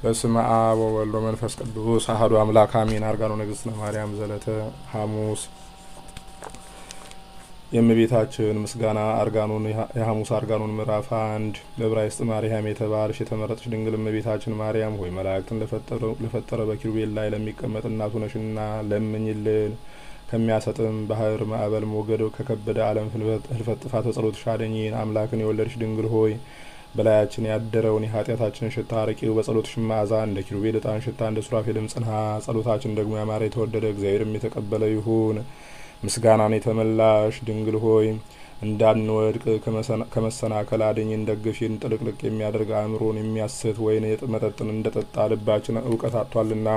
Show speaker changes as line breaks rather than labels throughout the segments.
በስመ አብ ወወልድ ወመንፈስ ቅዱስ አሐዱ አምላክ አሜን። አርጋኖ ንግሥት ማርያም ዘለተ ሐሙስ የእመቤታችን ምስጋና አርጋኖን የሐሙስ አርጋኖን ምዕራፍ 1 በዕብራይስጥ ማርያም የተባልሽ የተመረጥሽ ድንግል እመቤታችን ማርያም ሆይ መላእክትን ለፈጠረ በኪሩቤል ላይ ለሚቀመጥ እናቱ ነሽና ለምኝልን። ከሚያሰጥም ባህር ማዕበል ሞገድ ከከበደ ዓለም ህልፈት ጥፋት በጸሎትሽ አድኝን። አምላክን የወለድሽ ድንግል ሆይ በላያችን ያደረውን የኃጢአታችንን ሽታ አርቂው። በጸሎትሽ መዓዛ እንደ ኪሩቤል ዕጣን ሽታ እንደ ሱራፌልም ጽንሃ ጸሎታችን ደግሞ ያማረ የተወደደ እግዚአብሔርም የተቀበለ ይሁን። ምስጋናን የተመላሽ ድንግል ሆይ እንዳንወድቅ ከመሰናከል አድኝን። ደግፊን። ጥልቅልቅ የሚያደርግ አእምሮን የሚያስት ወይን መጠጥን እንደጠጣ ልባችን እውቀት አጥቷልና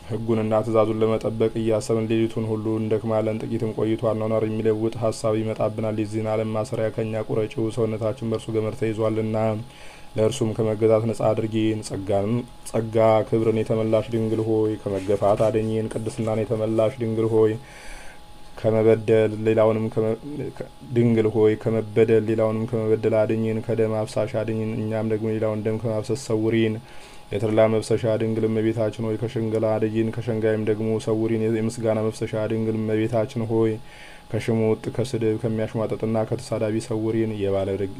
ሕጉንና ትእዛዙን ለመጠበቅ እያሰብን ሌሊቱን ሁሉ እንደክማለን። ጥቂትም ቆይቶ አኗኗር የሚለውጥ ሀሳብ ይመጣብናል። የዚህን ዓለም ማሰሪያ ከኛ ቁረጪው። ሰውነታችን በእርሱ ገመድ ተይዟልና ለእርሱም ከመገዛት ነጻ አድርጊን። ጸጋ ክብርን የተመላሽ ድንግል ሆይ ከመገፋት አድኝን። ቅድስናን የተመላሽ ድንግል ሆይ ከመበደል ሌላውንም ከመበደል አድኝን። ከደም አፍሳሽ አድኝን። እኛም ደግሞ ሌላውን ደም ከማፍሰስ ሰውሪን። የተድላ መፍሰሻ ድንግል እመቤታችን ሆይ ከሽንገላ አድኝን። ከሸንጋይም ደግሞ ሰውሪን። የምስጋና መፍሰሻ ድንግል እመቤታችን ሆይ ከሽሙጥ ከስድብ ከሚያሽሟጠጥና ከተሳዳቢ ሰውሪን።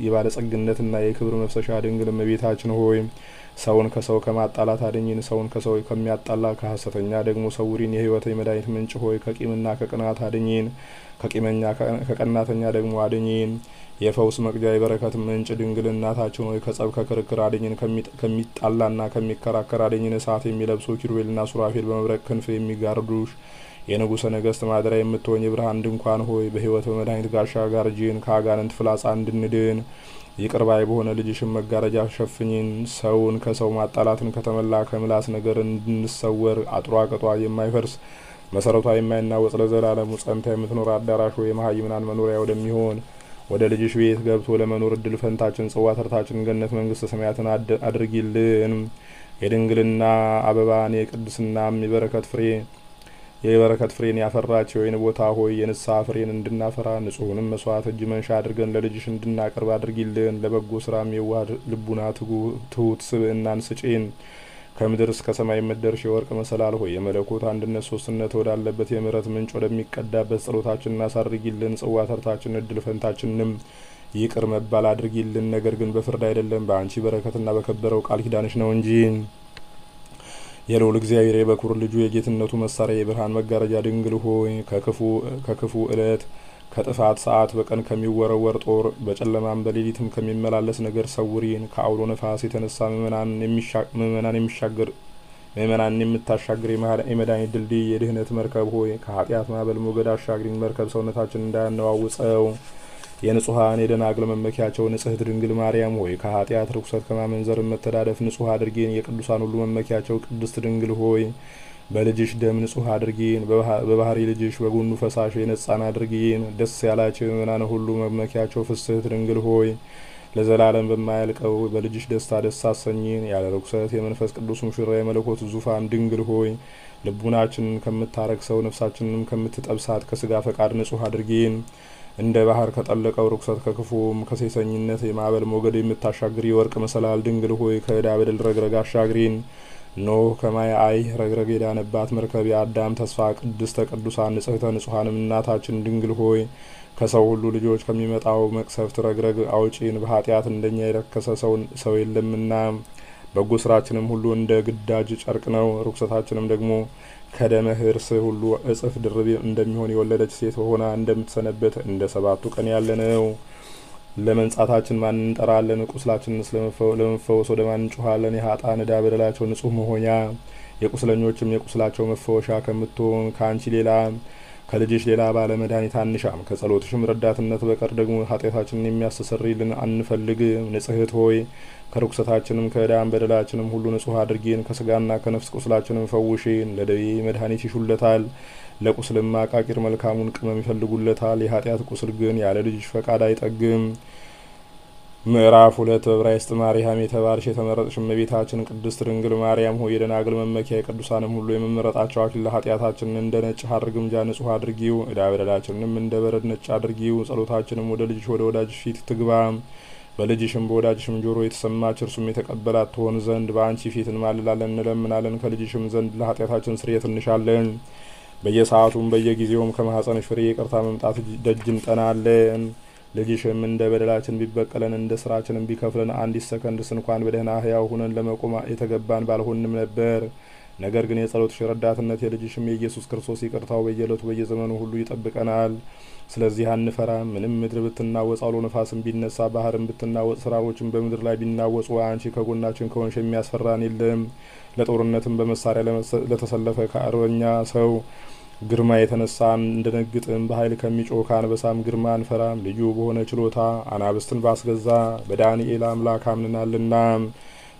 የባለጸግነትና የክብር መፍሰሻ ድንግል እመቤታችን ሆይ ሰውን ከሰው ከማጣላት አድኝን። ሰውን ከሰው ከሚያጣላ ከሐሰተኛ ደግሞ ሰውሪን። የሕይወት የመድኃኒት ምንጭ ሆይ ከቂምና ከቅናት አድኝን። ከቂመኛ ከቀናተኛ ደግሞ አድኝን። የፈውስ መቅጃ የበረከት ምንጭ ድንግል እናታችን ሆይ ከጸብ ከክርክር አድኝን። ከሚጣላና ከሚከራከር አድኝን። እሳት የሚለብሱ ኪሩቤልና ሱራፌል በመብረቅ ክንፍ የሚጋርዱሽ የንጉሠ ነገሥት ማደሪያ የምትሆኝ የብርሃን ድንኳን ሆይ በሕይወት በመድኃኒት ጋሻ ጋርጂን። ከአጋንንት ፍላጻ እንድንድን ይቅር ባይ በሆነ ልጅሽን መጋረጃ ሸፍኝን። ሰውን ከሰው ማጣላትን ከተመላ ከምላስ ነገር እንድንሰወር አጥሯ ቅጧ የማይፈርስ መሰረቷ የማይናወጽ ለዘላለሙ ጸንታ የምትኖር አዳራሽ ሆይ የመሀይምናን መኖሪያ ወደሚሆን ወደ ልጅሽ ቤት ገብቶ ለመኖር እድል ፈንታችን ጽዋ ተርታችን ገነት መንግስተ ሰማያትን አድርጊልን። የድንግልና አበባን የቅድስናም የበረከት ፍሬን ያፈራች የወይን ቦታ ሆይ የንስሐ ፍሬን እንድናፈራ ንጹሕንም መስዋዕት እጅ መንሻ አድርገን ለልጅሽ እንድናቀርብ አድርጊልን። ለበጎ ስራም የዋህ ልቡና ትሁት ስብዕናን ስጪን። ከምድር እስከ ሰማይ የምትደርሽ የወርቅ መሰላል ሆይ የመለኮት አንድነት ሶስትነት ወዳለበት የምሕረት ምንጭ ወደሚቀዳበት ጸሎታችን እናሳርጊልን። ጽዋ ተርታችን እድል ፈንታችንም ይቅር መባል አድርጊልን። ነገር ግን በፍርድ አይደለም በአንቺ በረከትና በከበረው ቃል ኪዳንሽ ነው እንጂ። የልዑል እግዚአብሔር የበኩር ልጁ የጌትነቱ መሳሪያ የብርሃን መጋረጃ ድንግል ሆይ ከክፉ ዕለት ከጥፋት ሰዓት በቀን ከሚወረወር ጦር በጨለማም በሌሊትም ከሚመላለስ ነገር ሰውሪን። ከአውሎ ነፋስ የተነሳ ምእመናን የምታሻግር የመድኃኒት ድልድይ የድህነት መርከብ ሆይ ከኃጢአት ማዕበል ሞገድ አሻግሪን። መርከብ ሰውነታችን እንዳያነዋውጸው የንጹሐን የደናግል መመኪያቸው ንጽሕት ድንግል ማርያም ሆይ ከኃጢአት ርኩሰት ከማመንዘር መተዳደፍ ንጹሕ አድርጊን። የቅዱሳን ሁሉ መመኪያቸው ቅድስት ድንግል ሆይ በልጅሽ ደም ንጹሕ አድርጊን። በባህሪ ልጅሽ በጎኑ ፈሳሽ የነጻን አድርጊን። ደስ ያላቸው የምእመናን ሁሉ መመኪያቸው ፍስሕት ድንግል ሆይ ለዘላለም በማያልቀው በልጅሽ ደስታ ደስ አሰኚን። ያለ ርኩሰት የመንፈስ ቅዱስ ሙሽራ የመለኮት ዙፋን ድንግል ሆይ ልቡናችንን ከምታረክሰው ነፍሳችንንም ከምትጠብሳት ከስጋ ፈቃድ ንጹሕ አድርጊን። እንደ ባህር ከጠለቀው ርኩሰት ከክፉም ከሴሰኝነት የማዕበል ሞገድ የምታሻግሪ የወርቅ መሰላል ድንግል ሆይ ከዕዳ በደል ረግረግ አሻግሪን። ኖህ ከማየ አይ ረግረግ የዳነባት መርከብ የአዳም ተስፋ ቅድስተ ቅዱሳን ንጽሕተ ንጹሐንም እናታችን ድንግል ሆይ ከሰው ሁሉ ልጆች ከሚመጣው መቅሰፍት ረግረግ አውጪን። በኃጢአት እንደኛ የረከሰ ሰው የለምና በጎ ስራችንም ሁሉ እንደ ግዳጅ ጨርቅ ነው። ርኩሰታችንም ደግሞ ከደመ ሕርስ ሁሉ እጽፍ ድርብ እንደሚሆን የወለደች ሴት ሆና እንደምትሰነበት እንደ 7ቱ ቀን ያለ ነው። ለመንጻታችን ማን እንጠራለን? ቁስላችንስ ለመፈወስ ወደ ማን እንጮኻለን? የኃጥአን ዕዳ በደላቸው ንጹሕ መሆኛ የቁስለኞችም የቁስላቸው መፈወሻ ከምትሆን ከአንቺ ሌላ ከልጅሽ ሌላ ባለ መድኃኒት አንሻም። ከጸሎትሽም ረዳትነት በቀር ደግሞ ኃጢአታችንን የሚያስተሰርይልን አንፈልግም። ንጽሕት ሆይ ከርኩሰታችንም ከዕዳም በደላችንም ሁሉ ንጹሕ አድርጊን። ከስጋና ከነፍስ ቁስላችንም ፈውሺን። ለደዌ መድኃኒት ይሹለታል፣ ለቁስልም አቃቂር መልካሙን ቅመም ይፈልጉለታል። የኃጢአት ቁስል ግን ያለ ልጅሽ ፈቃድ አይጠግም። ምዕራፍ 2 በዕብራይስጥ ማርያም የተባልሽ የተመረጥሽ እመቤታችን ቅድስት ድንግል ማርያም ሆይ የደናግል መመኪያ የቅዱሳንም ሁሉ የመመረጣቸው አክሊለ ኃጢአታችንን እንደ ነጭ ሐር ግምጃ ንጹሕ አድርጊው። ዕዳ በደላችንንም እንደ በረድ ነጭ አድርጊው። ጸሎታችንም ወደ ልጅሽ ወደ ወዳጅሽ ፊት ትግባ። በልጅሽም በወዳጅሽም ጆሮ የተሰማች እርሱም የተቀበላት ትሆን ዘንድ በአንቺ ፊት እንማልላለን እንለምናለን። ከልጅሽም ዘንድ ለኃጢአታችን ስርየት እንሻለን። በየሰዓቱም በየጊዜውም ከማኅፀንሽ ፍሬ ይቅርታ መምጣት ደጅ እንጠናለን። ልጅሽም እንደ በደላችን ቢበቀለን እንደ ስራችንም ቢከፍለን አንዲት ሰከንድስ እንኳን በደህና ሕያው ሁነን ለመቆም የተገባን ባልሆንም ነበር። ነገር ግን የጸሎትሽ ረዳትነት የልጅሽም የኢየሱስ ክርስቶስ ይቅርታው በየዕለቱ በየዘመኑ ሁሉ ይጠብቀናል። ስለዚህ አንፈራም። ምንም ምድር ብትናወጽ አውሎ ነፋስም ቢነሳ ባህርም ብትናወጽ ተራሮችም በምድር ላይ ቢናወጹ አንቺ ከጎናችን ከሆንሽ የሚያስፈራን የለም። ለጦርነትም በመሳሪያ ለተሰለፈ ከአርበኛ ሰው ግርማ የተነሳ እንደነግጥም በኃይል ከሚጮህ ከአንበሳም ግርማ አንፈራም። ልዩ በሆነ ችሎታ አናብስትን ባስገዛ በዳንኤል አምላክ አምነናልና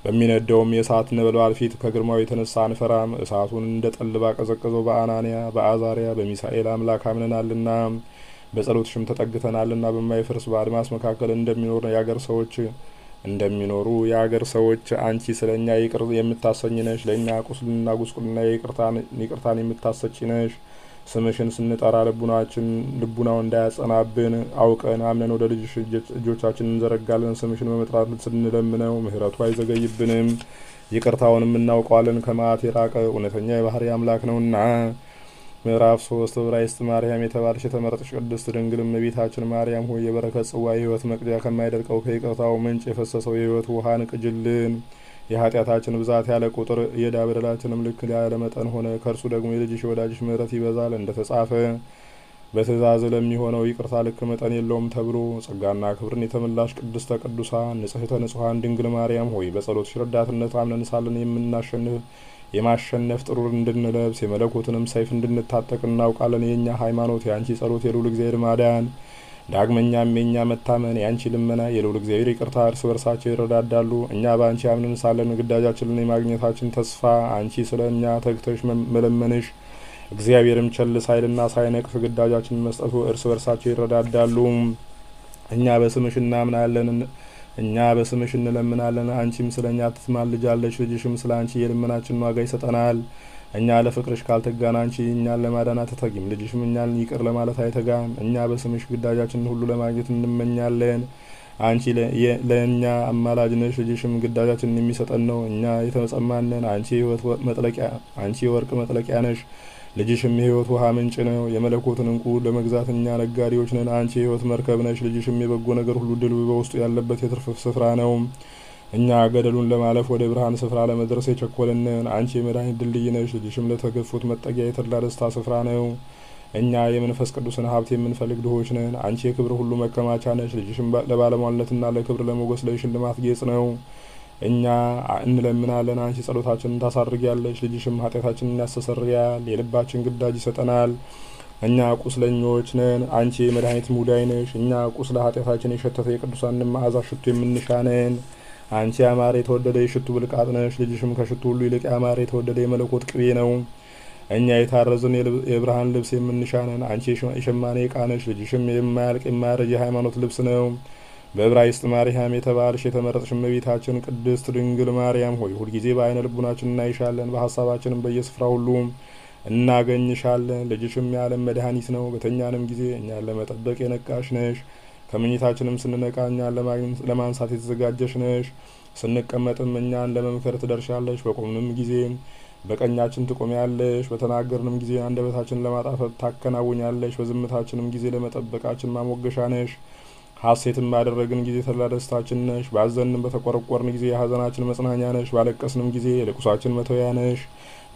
በሚነደውም የእሳት ነበልባል ፊት ከግርማው የተነሳ አንፈራም። እሳቱን እንደ ጠል ባቀዘቀዘው በአናንያ በአዛሪያ በሚሳኤል አምላክ አምነናልና በጸሎትሽም ተጠግተናልና በማይፈርስ በአድማስ መካከል እንደሚኖሩ የአገር ሰዎች አንቺ ስለኛ ይቅር የምታሰኝ ነሽ። ለእኛ ቁስልና ጉስቁልና ይቅርታን የምታሰጪ ነሽ። ስምሽን ስንጠራ ልቡናው እንዳያጸናብን አውቀን አምነን ወደ ልጅሽ እጆቻችን እንዘረጋለን። ስምሽን በመጥራት ስንለምነው ምሕረቱ አይዘገይብንም፣ ይቅርታውንም እናውቀዋለን። ከመዓት የራቀ እውነተኛ የባህሪ አምላክ ነውና። ምዕራፍ 3 በዕብራይስጥ ማርያም የተባለች የተመረጠች ቅድስት ድንግል እመቤታችን ማርያም ሆይ የበረከት ጽዋ የሕይወት መቅጃ ከማይደርቀው ከይቅርታው ምንጭ የፈሰሰው የሕይወት ውሃን ቅጅልን። የኃጢአታችን ብዛት ያለ ቁጥር የዕዳ በደላችንም ልክ ያለ መጠን ሆነ። ከእርሱ ደግሞ የልጅሽ የወዳጅሽ ምሕረት ይበዛል እንደተጻፈ በትእዛዝ ለሚሆነው ይቅርታ ልክ መጠን የለውም ተብሎ። ጸጋና ክብርን የተመላሽ ቅድስተ ቅዱሳን ንጽሕተ ንጹሐን ድንግል ማርያም ሆይ በጸሎትሽ ረዳትነት አምነን ሳለን የማሸነፍ ጥሩር እንድንለብስ የመለኮትንም ሰይፍ እንድንታጠቅ እናውቃለን። የእኛ ሃይማኖት የአንቺ ጸሎት የልዑል እግዚአብሔር ማዳን፣ ዳግመኛም የእኛ መታመን የአንቺ ልመና የልዑል እግዚአብሔር ይቅርታ እርስ በርሳቸው ይረዳዳሉ። እኛ በአንቺ አምነን ሳለን ግዳጃችንን የማግኘታችን ተስፋ አንቺ ስለ እኛ ተግተሽ መለመንሽ እግዚአብሔርም ቸል ሳይልና ሳይነቅፍ ግዳጃችንን መስጠቱ እርስ በርሳቸው ይረዳዳሉ። እኛ በስምሽ እንለምናለን፣ አንቺም ስለ እኛ ትማልጃለሽ። ልጅሽም ስለ አንቺ የልመናችንን ዋጋ ይሰጠናል። እኛ ለፍቅርሽ ካልተጋን አንቺ እኛን ለማዳን አትተጊም፣ ልጅሽም እኛን ይቅር ለማለት አይተጋም። እኛ በስምሽ ግዳጃችንን ሁሉ ለማግኘት እንመኛለን። አንቺ ለእኛ አማላጅ ነሽ፣ ልጅሽም ግዳጃችንን የሚሰጠን ነው። እኛ የተመጸማነን፣ አንቺ የወርቅ መጥለቂያ ነሽ፣ ልጅሽም የሕይወት ውሃ ምንጭ ነው። የመለኮትን እንቁ ለመግዛት እኛ ነጋዴዎች ነን። አንቺ የሕይወት መርከብ ነሽ፣ ልጅሽም የበጎ ነገር ሁሉ ድል በውስጡ ያለበት የትርፍ ስፍራ ነው። እኛ ገደሉን ለማለፍ ወደ ብርሃን ስፍራ ለመድረስ የቸኮልንን። አንቺ የመድኃኒት ድልድይ ነሽ፣ ልጅሽም ለተገፉት መጠጊያ የተድላ ደስታ ስፍራ ነው። እኛ የመንፈስ ቅዱስን ሀብት የምንፈልግ ድሆች ነን። አንቺ የክብር ሁሉ መከማቻ ነሽ፣ ልጅሽም ለባለሟልነትና ለክብር ለሞገስ ለሽልማት ጌጽ ነው። እኛ እንለምናለን፣ አንቺ ጸሎታችንን ታሳርጊያለሽ፣ ልጅሽም ኃጢአታችንን ያስተሰርያል፣ የልባችን ግዳጅ ይሰጠናል። እኛ ቁስለኞች ነን፣ አንቺ የመድኃኒት ሙዳይ ነሽ። እኛ ቁስለ ኃጢአታችን የሸተተ የቅዱሳንን መዓዛ ሽቱ የምንሻ ነን። አንቺ ያማረ የተወደደ የሽቱ ብልቃጥ ነሽ፣ ልጅሽም ከሽቱ ሁሉ ይልቅ ያማረ የተወደደ የመለኮት ቅቤ ነው። እኛ የታረዝን የብርሃን ልብስ የምንሻ ነን። አንቺ የሸማኔ ዕቃ ነሽ፣ ልጅሽም የማያልቅ የማያረጅ የሃይማኖት ልብስ ነው። በዕብራይስጥ ማርያም የተባልሽ የተመረጥሽ እመቤታችን ቅድስት ድንግል ማርያም ሆይ ሁልጊዜ በዓይነ ልቡናችን እናይሻለን፣ በሀሳባችንም በየስፍራ ሁሉ እናገኝሻለን። ልጅሽም የዓለም መድኃኒት ነው። በተኛንም ጊዜ እኛን ለመጠበቅ የነቃሽ ነሽ። ከመኝታችንም ስንነቃ እኛን ለማንሳት የተዘጋጀሽ ነሽ። ስንቀመጥም እኛን ለመምከር ትደርሻለሽ። በቆምንም ጊዜ በቀኛችን ትቆሚያለሽ። በተናገርንም ጊዜ አንደበታችንን ለማጣፈጥ ታከናውኛለሽ። በዝምታችንም ጊዜ ለመጠበቃችን ማሞገሻ ነሽ። ሐሴትን ባደረግን ጊዜ ተድላ ደስታችን ነሽ። ባዘንም በተቆረቆርን ጊዜ የሐዘናችን መጽናኛ ነሽ። ባለቀስንም ጊዜ የልቅሷችን መተውያ ነሽ።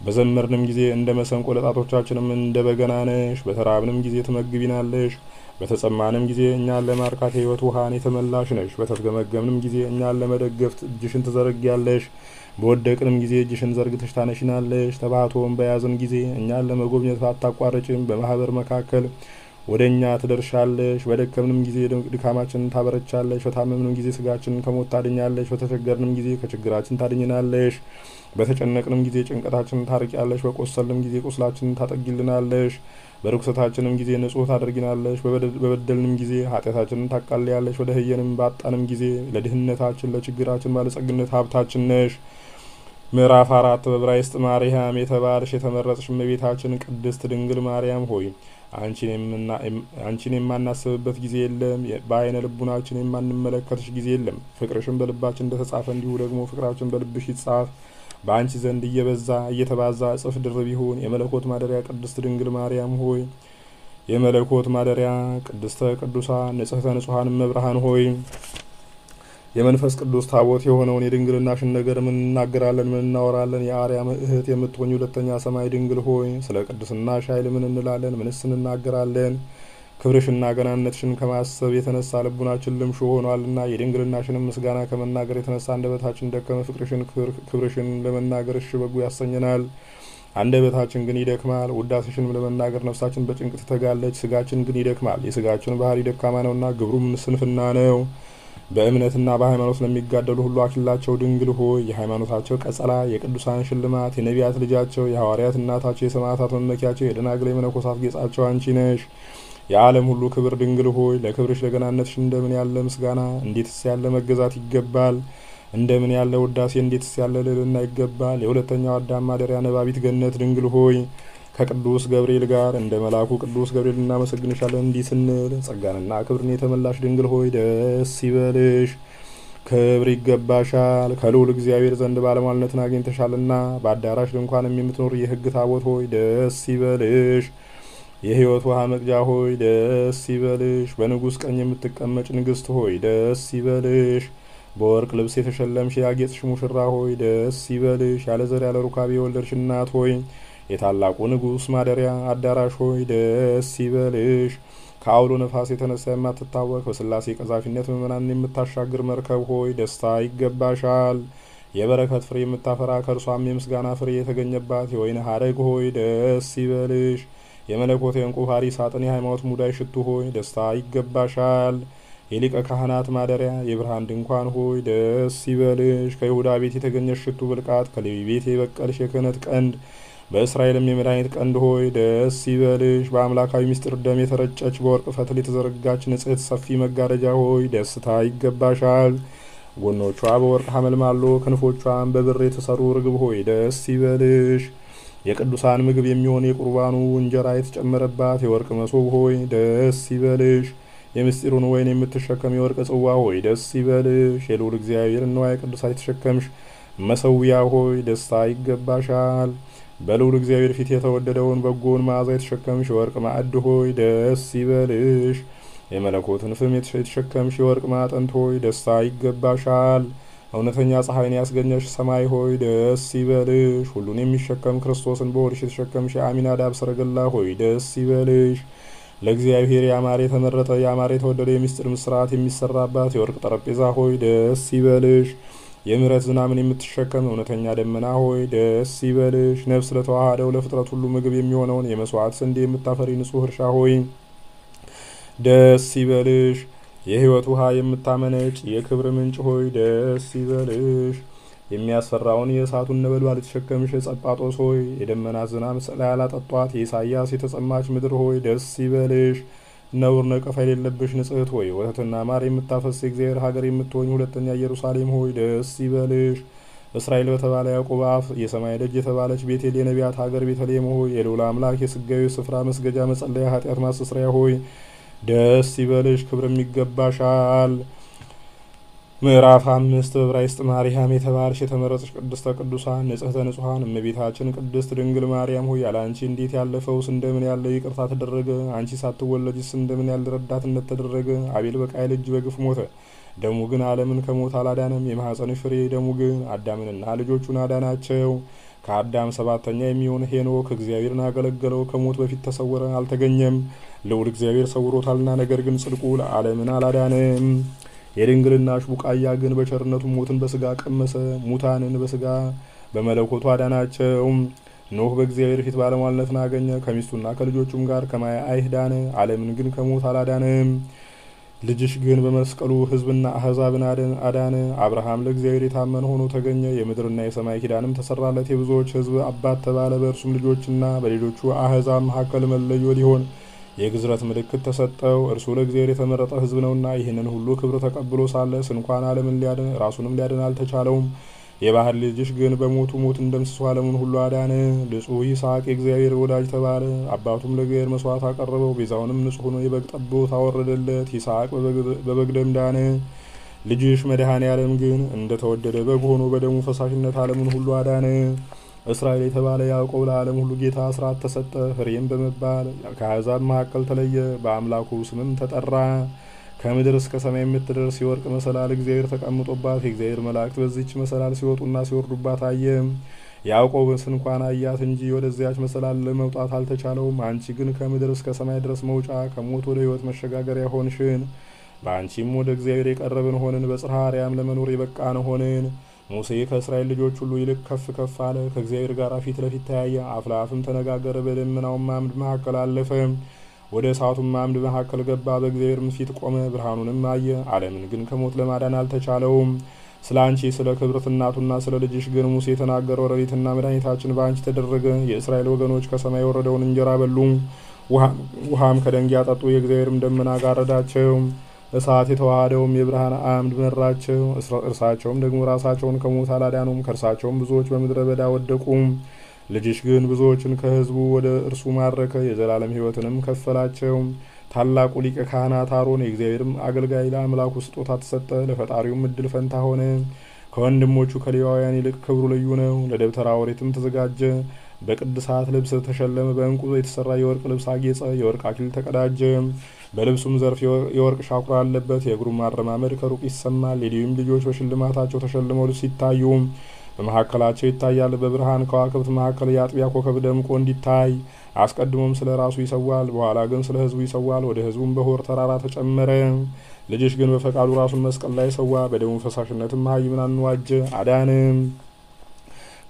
በዘመርንም ጊዜ እንደ መሰንቆ ለጣቶቻችንም እንደ በገና ነሽ። በተራብንም ጊዜ ትመግቢናለሽ። በተጸማንም ጊዜ እኛን ለማርካት የሕይወት ውሃን የተመላሽ ነሽ። በተፍገመገምንም ጊዜ እኛን ለመደገፍ እጅሽን ትዘረጊያለሽ። በወደቅንም ጊዜ እጅሽን ዘርግተሽ ታነሽናለሽ። ተባህቶን በያዝን ጊዜ እኛን ለመጎብኘት አታቋርጭም። በማህበር መካከል ወደ እኛ ትደርሻለሽ። በደከምንም ጊዜ ድካማችንን ታበረቻለሽ። በታመምንም ጊዜ ስጋችንን ከሞት ታድኛለሽ። በተቸገርንም ጊዜ ከችግራችን ታድኝናለሽ። በተጨነቅንም ጊዜ ጭንቀታችንን ታርቂያለሽ። በቆሰልንም ጊዜ ቁስላችንን ታጠጊልናለሽ። በርኩሰታችንም ጊዜ ንጹሕ ታደርጊናለሽ። በበደልንም ጊዜ ኃጢአታችንን ታቃልያለሽ። ወደህየንም ባጣንም ጊዜ ለድህነታችን ለችግራችን ባለጸግነት ሀብታችን ነሽ። ምዕራፍ 4 በዕብራይስጥ ማርያም የተባልሽ የተመረጥሽ እመቤታችን ቅድስት ድንግል ማርያም ሆይ አንቺን የማናስብበት ጊዜ የለም። በአይነ ልቡናችን የማንመለከትሽ ጊዜ የለም። ፍቅርሽን በልባችን እንደተጻፈ እንዲሁ ደግሞ ፍቅራችን በልብሽ ይጻፍ። በአንቺ ዘንድ እየበዛ እየተባዛ እጽፍ ድርብ ይሁን። የመለኮት ማደሪያ ቅድስት ድንግል ማርያም ሆይ፣ የመለኮት ማደሪያ ቅድስተ ቅዱሳን ንጽሕተ ንጹሐን እመብርሃን ሆይ፣ የመንፈስ ቅዱስ ታቦት የሆነውን የድንግልናሽን ነገር ምን እናገራለን? ምን እናወራለን? የአርያም እህት የምትሆኝ ሁለተኛ ሰማይ ድንግል ሆይ ስለ ቅድስናሽ ኃይል ምን እንላለን? ምንስ እንናገራለን? ክብርሽና ገናነትሽን ከማሰብ የተነሳ ልቡናችን ልምሹ ሆኗልና የድንግልናሽንም ምስጋና ከመናገር የተነሳ አንደበታችን ደከመ። ክብርሽን ለመናገር እሺ በጎ ያሰኘናል፣ አንደበታችን ግን ይደክማል። ውዳሴሽንም ለመናገር ነፍሳችን በጭንቅ ትተጋለች፣ ስጋችን ግን ይደክማል። የስጋችን ባህሪ ደካማ ነውና ግብሩም ስንፍና ነው። በእምነትና በሃይማኖት ለሚጋደሉ ሁሉ አክሊላቸው ድንግል ሆይ፣ የሃይማኖታቸው ቀጸላ፣ የቅዱሳን ሽልማት፣ የነቢያት ልጃቸው፣ የሐዋርያት እናታቸው፣ የሰማዕታት መመኪያቸው፣ የደናግል የመነኮሳት ጌጻቸው አንቺ ነሽ። የዓለም ሁሉ ክብር ድንግል ሆይ፣ ለክብርሽ ለገናነትሽ እንደምን ያለ ምስጋና፣ እንዴትስ ያለ መገዛት ይገባል! እንደምን ያለ ውዳሴ፣ እንዴትስ ያለ ልዕልና ይገባል! የሁለተኛው አዳም ማደሪያ ነባቢት ገነት ድንግል ሆይ፣ ከቅዱስ ገብርኤል ጋር እንደ መልአኩ ቅዱስ ገብርኤል እናመሰግንሻለን። እንዲህ ስንል ጸጋንና ክብርን የተመላሽ ድንግል ሆይ ደስ ይበልሽ፣ ክብር ይገባሻል። ከልዑል እግዚአብሔር ዘንድ ባለሟልነትን አግኝተሻልና። በአዳራሽ ድንኳንም የምትኖር የሕግ ታቦት ሆይ ደስ ይበልሽ። የሕይወት ውሃ መቅጃ ሆይ ደስ ይበልሽ። በንጉሥ ቀኝ የምትቀመጭ ንግሥት ሆይ ደስ ይበልሽ። በወርቅ ልብስ የተሸለምሽ ያጌጥሽ ሙሽራ ሆይ ደስ ይበልሽ። ያለ ዘር ያለ ሩካቤ የወለድሽ እናት ሆይ የታላቁ ንጉሥ ማደሪያ አዳራሽ ሆይ ደስ ይበልሽ። ከአውሎ ነፋስ የተነሳ የማትታወቅ በስላሴ ቀዛፊነት ምእመናንን የምታሻግር መርከብ ሆይ ደስታ ይገባሻል። የበረከት ፍሬ የምታፈራ ከእርሷም የምስጋና ፍሬ የተገኘባት የወይን ሐረግ ሆይ ደስ ይበልሽ። የመለኮት የዕንቁ ፋሪ ሳጥን የሃይማኖት ሙዳይ ሽቱ ሆይ ደስታ ይገባሻል። የሊቀ ካህናት ማደሪያ የብርሃን ድንኳን ሆይ ደስ ይበልሽ። ከይሁዳ ቤት የተገኘሽ ሽቱ ብልቃት፣ ከሌዊ ቤት የበቀልሽ የክህነት ቀንድ፣ በእስራኤልም የመድኃኒት ቀንድ ሆይ ደስ ይበልሽ። በአምላካዊ ምስጢር ደም የተረጨች በወርቅ ፈትል የተዘረጋች ንጽሕት ሰፊ መጋረጃ ሆይ ደስታ ይገባሻል። ጎኖቿ በወርቅ ሐመልማሎ ክንፎቿን በብር የተሰሩ ርግብ ሆይ ደስ ይበልሽ። የቅዱሳን ምግብ የሚሆን የቁርባኑ እንጀራ የተጨመረባት የወርቅ መሶብ ሆይ ደስ ይበልሽ። የምስጢሩን ወይን የምትሸከም የወርቅ ጽዋ ሆይ ደስ ይበልሽ። የልዑል እግዚአብሔር ንዋየ ቅዱሳት የተሸከምሽ መሰዊያ ሆይ ደስታ ይገባሻል። በልዑል እግዚአብሔር ፊት የተወደደውን በጎውን መዓዛ የተሸከምሽ የወርቅ ማዕድ ሆይ ደስ ይበልሽ። የመለኮትን ፍም የተሸከምሽ የወርቅ ማዕጠንት ሆይ ደስታ ይገባሻል። እውነተኛ ፀሐይን ያስገኘሽ ሰማይ ሆይ ደስ ይበልሽ። ሁሉን የሚሸከም ክርስቶስን በሆድሽ የተሸከምሽ የአሚናዳብ ሰረገላ ሆይ ደስ ይበልሽ። ለእግዚአብሔር ያማረ የተመረጠ ያማረ የተወደደ የምስጢር ምስራት የሚሰራባት የወርቅ ጠረጴዛ ሆይ ደስ ይበልሽ። የምሕረት ዝናምን የምትሸከም እውነተኛ ደመና ሆይ ደስ ይበልሽ። ነፍስ ለተዋሃደው ለፍጥረት ሁሉ ምግብ የሚሆነውን የመስዋዕት ስንዴ የምታፈሪ ንጹሕ እርሻ ሆይ ደስ ይበልሽ። የሕይወት ውሃ የምታመነጭ የክብር ምንጭ ሆይ ደስ ይበልሽ። የሚያስፈራውን የእሳቱን ነበልባል የተሸከምሽ ጸጳጦስ ሆይ የደመናት ዝናብ ስዕላ ያላጠጧት የኢሳይያስ የተጸማች ምድር ሆይ ደስ ይበልሽ። ነውር ነቀፋ የሌለብሽ ንጽሕት ሆይ ወተትና ማር የምታፈስ የእግዚአብሔር ሀገር የምትሆኝ ሁለተኛ ኢየሩሳሌም ሆይ ደስ ይበልሽ። እስራኤል በተባለ ያዕቆብ አፍ የሰማይ ደጅ የተባለች ቤቴል የነቢያት ሀገር ቤተልሔም ሆይ የልዑል አምላክ የሥጋዊ ስፍራ መስገጃ መጸለያ ኃጢአት ማስተስሪያ ሆይ ደስ ይበልሽ። ክብርም ይገባሻል። ምዕራፍ 5 በዕብራይስጥ ማርያም የተባልሽ የተመረጥሽ ቅድስተ ቅዱሳን ንጽሕተ ንጹሐን እመቤታችን ቅድስት ድንግል ማርያም ሆይ ያለአንቺ እንዴት ያለ ፈውስ እንደምን ያለ ይቅርታ ተደረገ! አንቺ ሳትወለጅስ እንደምን ያለ ረዳትነት ተደረገ! አቤል በቃየል እጅ በግፍ ሞተ፣ ደሙ ግን ዓለምን ከሞት አላዳነም። የማኅፀንሽ ፍሬ ደሙ ግን አዳምንና ልጆቹን አዳናቸው። ከአዳም ሰባተኛ የሚሆን ሄኖክ እግዚአብሔርን አገለገለው፣ ከሞት በፊት ተሰወረ፣ አልተገኘም። ልዑል እግዚአብሔር ሰውሮታልና፣ ነገር ግን ጽድቁ ለዓለምን አላዳነም። የድንግልናሽ ቡቃያ ግን በቸርነቱ ሞትን በስጋ ቀመሰ፣ ሙታንን በስጋ በመለኮቱ አዳናቸው። ኖህ በእግዚአብሔር ፊት ባለሟልነትን አገኘ፣ ከሚስቱና ከልጆቹም ጋር ከማየ አይህ ዳነ፣ ዓለምን ግን ከሞት አላዳነም። ልጅሽ ግን በመስቀሉ ሕዝብና አሕዛብን አዳነ። አብርሃም ለእግዚአብሔር የታመነ ሆኖ ተገኘ፣ የምድርና የሰማይ ኪዳንም ተሰራለት። የብዙዎች ሕዝብ አባት ተባለ፣ በእርሱም ልጆችና በሌሎቹ አሕዛብ መካከል መለዮ ሊሆን የግዝረት ምልክት ተሰጠው። እርሱ ለእግዚአብሔር የተመረጠ ሕዝብ ነውና ይህንን ሁሉ ክብር ተቀብሎ ሳለ ስንኳን ዓለምን ሊያድን ራሱንም ሊያድን አልተቻለውም። የባህር ልጅሽ ግን በሞቱ ሞት እንደምስሶ ዓለሙን ሁሉ አዳነ። ንጹሕ ይስሐቅ የእግዚአብሔር ወዳጅ ተባለ። አባቱም ለእግዚአብሔር መስዋዕት አቀረበው። ቤዛውንም ንጹሕ ነው የበግ ጠቦት አወረደለት። ይስሐቅ በበግ ደም ዳነ። ልጅሽ መድኃኔ ዓለም ግን እንደተወደደ በግ ሆኖ በደሙ ፈሳሽነት ዓለሙን ሁሉ አዳነ። እስራኤል የተባለ ያዕቆብ ለዓለም ሁሉ ጌታ አስራት ተሰጠ። ፍሬም በመባል ከአሕዛብ መካከል ተለየ። በአምላኩ ስምም ተጠራ። ከምድር እስከ ሰማይ የምትደርስ የወርቅ መሰላል እግዚአብሔር ተቀምጦባት የእግዚአብሔር መላእክት በዚህች መሰላል ሲወጡና ሲወርዱባት አየ። ያዕቆብስ እንኳን አያት እንጂ ወደዚያች መሰላል ለመውጣት አልተቻለውም። አንቺ ግን ከምድር እስከ ሰማይ ድረስ መውጫ፣ ከሞት ወደ ሕይወት መሸጋገሪያ ሆንሽን። በአንቺም ወደ እግዚአብሔር የቀረብን ሆንን፣ በጽርሐ አርያም ለመኖር የበቃን ሆንን። ሙሴ ከእስራኤል ልጆች ሁሉ ይልቅ ከፍ ከፍ አለ። ከእግዚአብሔር ጋር ፊት ለፊት ተያየ። አፍ ለአፍም ተነጋገረ። በደመናውም አምድ መካከል አለፈ። ወደ እሳቱም አምድ መካከል ገባ። በእግዚአብሔርም ፊት ቆመ። ብርሃኑንም አየ። ዓለምን ግን ከሞት ለማዳን አልተቻለውም። ስለ አንቺ ስለ ክብርት እናቱና ስለ ልጅሽ ግን ሙሴ የተናገረው ረድኤትና መድኃኒታችን በአንቺ ተደረገ። የእስራኤል ወገኖች ከሰማይ የወረደውን እንጀራ በሉ፣ ውሃም ከደንጊያ ጠጡ። የእግዚአብሔርም ደመና ጋረዳቸው። እሳት የተዋሃደውም የብርሃን አምድ መራቸው። እርሳቸውም ደግሞ ራሳቸውን ከሞት አላዳኑም። ከእርሳቸውም ብዙዎች በምድረ በዳ ወደቁ። ልጅሽ ግን ብዙዎችን ከሕዝቡ ወደ እርሱ ማረከ፣ የዘላለም ሕይወትንም ከፈላቸው። ታላቁ ሊቀ ካህናት አሮን የእግዚአብሔርም አገልጋይ ለአምላኩ ስጦታ ተሰጠ። ለፈጣሪውም እድል ፈንታ ሆነ። ከወንድሞቹ ከሌዋውያን ይልቅ ክብሩ ልዩ ነው። ለደብተራ ኦሪትም ተዘጋጀ። በቅድሳት ልብስ ተሸለመ። በዕንቁ የተሰራ የወርቅ ልብስ አጌጸ። የወርቅ አክሊል ተቀዳጀ። በልብሱም ዘርፍ የወርቅ ሻኩራ አለበት። የእግሩም ማረማመድ ከሩቅ ይሰማል። የሌዊም ልጆች በሽልማታቸው ተሸልመው ሲታዩ በመካከላቸው ይታያል። በብርሃን ከዋክብት መካከል የአጥቢያ ኮከብ ደምቆ እንዲታይ አስቀድሞም ስለ ራሱ ይሰዋል፣ በኋላ ግን ስለ ሕዝቡ ይሰዋል። ወደ ሕዝቡም በሆር ተራራ ተጨመረ። ልጅሽ ግን በፈቃዱ ራሱን መስቀል ላይ ሰዋ። በደሙ ፈሳሽነትም መሃይምናን ዋጀ አዳንም።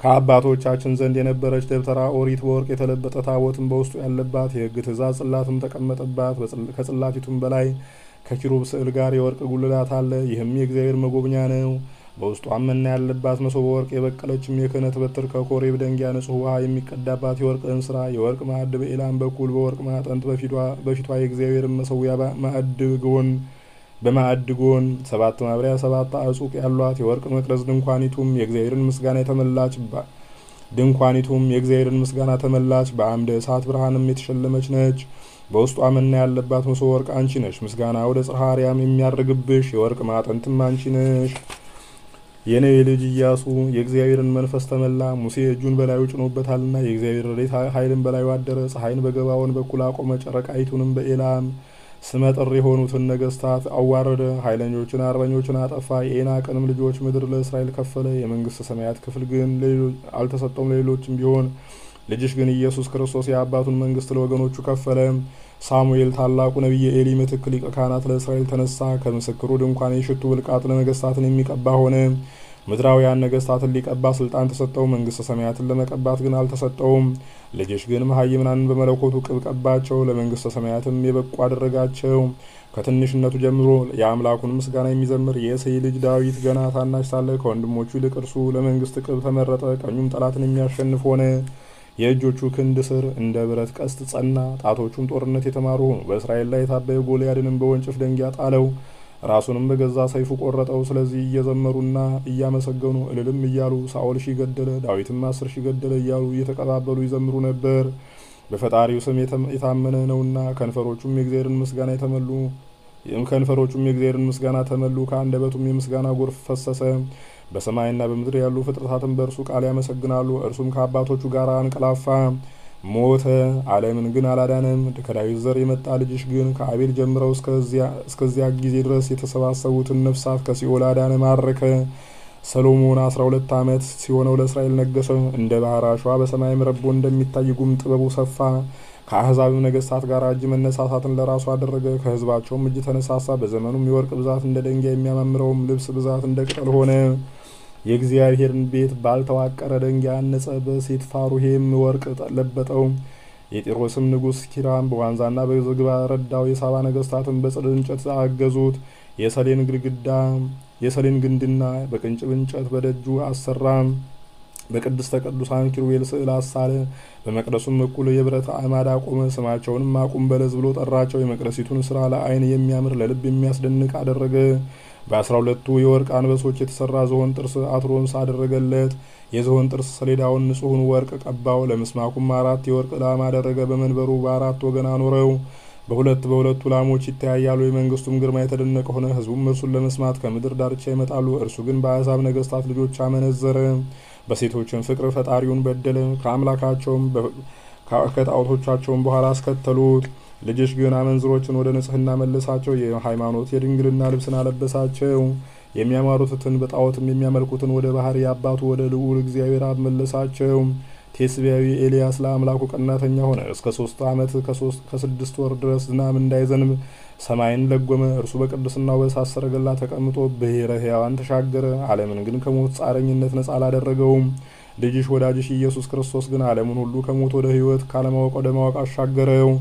ከአባቶቻችን ዘንድ የነበረች ደብተራ ኦሪት በወርቅ የተለበጠ ታቦትም በውስጡ ያለባት የሕግ ትእዛዝ ጽላትም ተቀመጠባት። ከጽላቲቱም በላይ ከኪሩብ ስዕል ጋር የወርቅ ጉልላት አለ። ይህም የእግዚአብሔር መጎብኛ ነው። በውስጧም መና ያለባት መሶበ ወርቅ፣ የበቀለችም የክህነት በትር፣ ከኮሬብ ደንጊያ ንጹሕ ውሃ የሚቀዳባት የወርቅ እንስራ፣ የወርቅ ማዕድ በኤላም በኩል በወርቅ ማዕጠንት በፊቷ የእግዚአብሔርን መሰዊያ በማዕድ ጎን 7 ማብሪያ 7 አጹቅ ያሏት የወርቅ መቅረዝ ድንኳኒቱም የእግዚአብሔርን ምስጋና ተመላች። በአምደ እሳት ብርሃንም የተሸለመች ነች። በውስጧ መና ያለባት መሶበ ወርቅ አንቺ ነሽ። ምስጋና ወደ ጽርሐ አርያም የሚያርግብሽ የወርቅ ማዕጠንትም አንቺ ነሽ። የነዌ ልጅ ኢያሱ የእግዚአብሔርን መንፈስ ተመላ። ሙሴ እጁን በላዩ ጭኖበታልና የእግዚአብሔር ረድኤት ኃይልን በላዩ አደረ። ፀሐይን በገባዖን በኩል አቆመ። ጨረቃይቱንም በኤላም ስመጥር የሆኑትን ነገስታት አዋረደ። ኃይለኞችን አርበኞችን አጠፋ። የዔናቅንም ልጆች ምድር ለእስራኤል ከፈለ። የመንግስተ ሰማያት ክፍል ግን አልተሰጠውም ለሌሎችም ቢሆን። ልጅሽ ግን ኢየሱስ ክርስቶስ የአባቱን መንግስት ለወገኖቹ ከፈለ። ሳሙኤል ታላቁ ነቢይ የኤሊ ምትክ ሊቀ ካህናት ለእስራኤል ተነሳ። ከምስክሩ ድንኳን የሽቱ ብልቃጥ ለነገስታትን የሚቀባ ሆነ። ምድራውያን ነገስታትን ሊቀባ ስልጣን ተሰጠው። መንግስተ ሰማያትን ለመቀባት ግን አልተሰጠውም። ልጅሽ ግን መሃይምናንን በመለኮቱ ቅብ ቀባቸው። ለመንግስተ ሰማያትም የበቁ አደረጋቸው። ከትንሽነቱ ጀምሮ የአምላኩን ምስጋና የሚዘምር የእሴይ ልጅ ዳዊት ገና ታናሽ ሳለ ከወንድሞቹ ይልቅ እርሱ ለመንግስት ቅብ ተመረጠ። ቀኙም ጠላትን የሚያሸንፍ ሆነ። የእጆቹ ክንድ ስር እንደ ብረት ቀስት ጸና። ጣቶቹም ጦርነት የተማሩ ሆኑ። በእስራኤል ላይ የታበየ ጎልያድንም በወንጭፍ ደንጊያ ጣለው። ራሱንም በገዛ ሰይፉ ቆረጠው። ስለዚህ እየዘመሩና እያመሰገኑ እልልም እያሉ ሳኦል 1000 ገደለ፣ ዳዊትም 10,000 ገደለ እያሉ እየተቀባበሉ ይዘምሩ ነበር። በፈጣሪው ስም የታመነ ነውና ከንፈሮቹም የእግዚአብሔርን ምስጋና ተመሉ። ከአንደበቱም የምስጋና ጎርፍ ፈሰሰ። በሰማይና በምድር ያሉ ፍጥረታትን በእርሱ ቃል ያመሰግናሉ። እርሱም ከአባቶቹ ጋር አንቀላፋ ሞተ፣ ዓለምን ግን አላዳነም። ከዳዊት ዘር የመጣ ልጅሽ ግን ከአቤል ጀምረው እስከዚያ ጊዜ ድረስ የተሰባሰቡትን ነፍሳት ከሲኦል አዳነ፣ ማረከ። ሰሎሞን 12 ዓመት ሲሆነው ለእስራኤል ነገሰ። እንደ ባህር አሸዋ በሰማይም ረቦ እንደሚታይ ጉም ጥበቡ ሰፋ። ከአሕዛብም ነገስታት ጋር እጅ መነሳሳትን ለራሱ አደረገ። ከሕዝባቸውም እጅ ተነሳሳ። በዘመኑም የወርቅ ብዛት እንደ ደንጊያ የሚያማምረውም ልብስ ብዛት እንደ ቅጠል ሆነ። የእግዚአብሔርን ቤት ባልተዋቀረ ደንጊያ አነጸ። በሴት ፋሩሄም ወርቅ ለበጠው። የጢሮስም ንጉሥ ኪራም በዋንዛና በዝግባ ረዳው። የሳባ ነገስታትም በጽድ እንጨት አገዙት። የሰሌን ግንድና በቅንጭብ እንጨት በደጁ አሰራ። በቅድስተ ቅዱሳን ኪሩቤል ስዕል አሳለ። በመቅደሱም እኩል የብረት አዕማድ አቆመ። ስማቸውንም አቁም በለዝ ብሎ ጠራቸው። የመቅደሲቱን ስራ ለዓይን የሚያምር ለልብ የሚያስደንቅ አደረገ። በ12ቱ የወርቅ አንበሶች የተሰራ ዝሆን ጥርስ አትሮንስ አደረገለት። የዝሆን ጥርስ ሰሌዳውን ንጹሑን ወርቅ ቀባው። ለምስማኩም 4 የወርቅ ላም አደረገ። በመንበሩ በ4 ወገን አኖረው። በሁለቱ ላሞች ይተያያሉ። የመንግስቱም ግርማ የተደነቀ ሆነ። ህዝቡም እርሱን ለመስማት ከምድር ዳርቻ ይመጣሉ። እርሱ ግን በአሕዛብ ነገስታት ልጆች አመነዘረ። በሴቶችን ፍቅር ፈጣሪውን በደለ። ከአምላካቸውም ከጣዖቶቻቸውም በኋላ አስከተሉት። ልጅሽ ግን አመንዝሮችን ወደ ንጽህና መለሳቸው። የሃይማኖት የድንግልና ልብስን አለበሳቸው። የሚያማሩትን በጣዖትም የሚያመልኩትን ወደ ባህር አባቱ ወደ ልዑል እግዚአብሔር አብ መለሳቸው። ቴስቢያዊ ኤልያስ ለአምላኩ ቀናተኛ ሆነ። እስከ 3 ዓመት ከ6 ወር ድረስ ዝናብ እንዳይዘንብ ሰማይን ለጎመ። እርሱ በቅድስናው በእሳት ሰረገላ ተቀምጦ ብሔረ ሕያዋን ተሻገረ። ዓለምን ግን ከሞት ጻረኝነት ነጻ አላደረገውም። ልጅሽ ወዳጅሽ ኢየሱስ ክርስቶስ ግን ዓለምን ሁሉ ከሞት ወደ ሕይወት ካለማወቅ ወደ ማወቅ አሻገረው።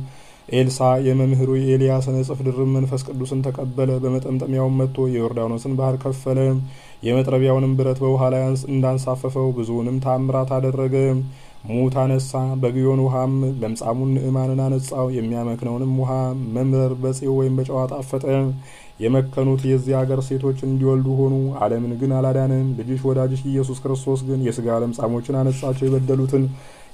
ኤልሳ የመምህሩ የኤልያስን እጽፍ ድርብ መንፈስ ቅዱስን ተቀበለ። በመጠምጠሚያውም መጥቶ የዮርዳኖስን ባህር ከፈለ። የመጥረቢያውንም ብረት በውሃ ላይ እንዳንሳፈፈው ብዙውንም ታምራት አደረገ። ሙት አነሳ። በግዮን ውሃም ለምጻሙን ንዕማንን አነጻው። የሚያመክነውንም ውሃ መምረር በጽው ወይም በጨዋ ጣፈጠ። የመከኑት የዚህ ሀገር ሴቶች እንዲወልዱ ሆኑ። ዓለምን ግን አላዳንም። ልጅሽ ወዳጅሽ ኢየሱስ ክርስቶስ ግን የስጋ ለምጻሞችን አነጻቸው። የበደሉትን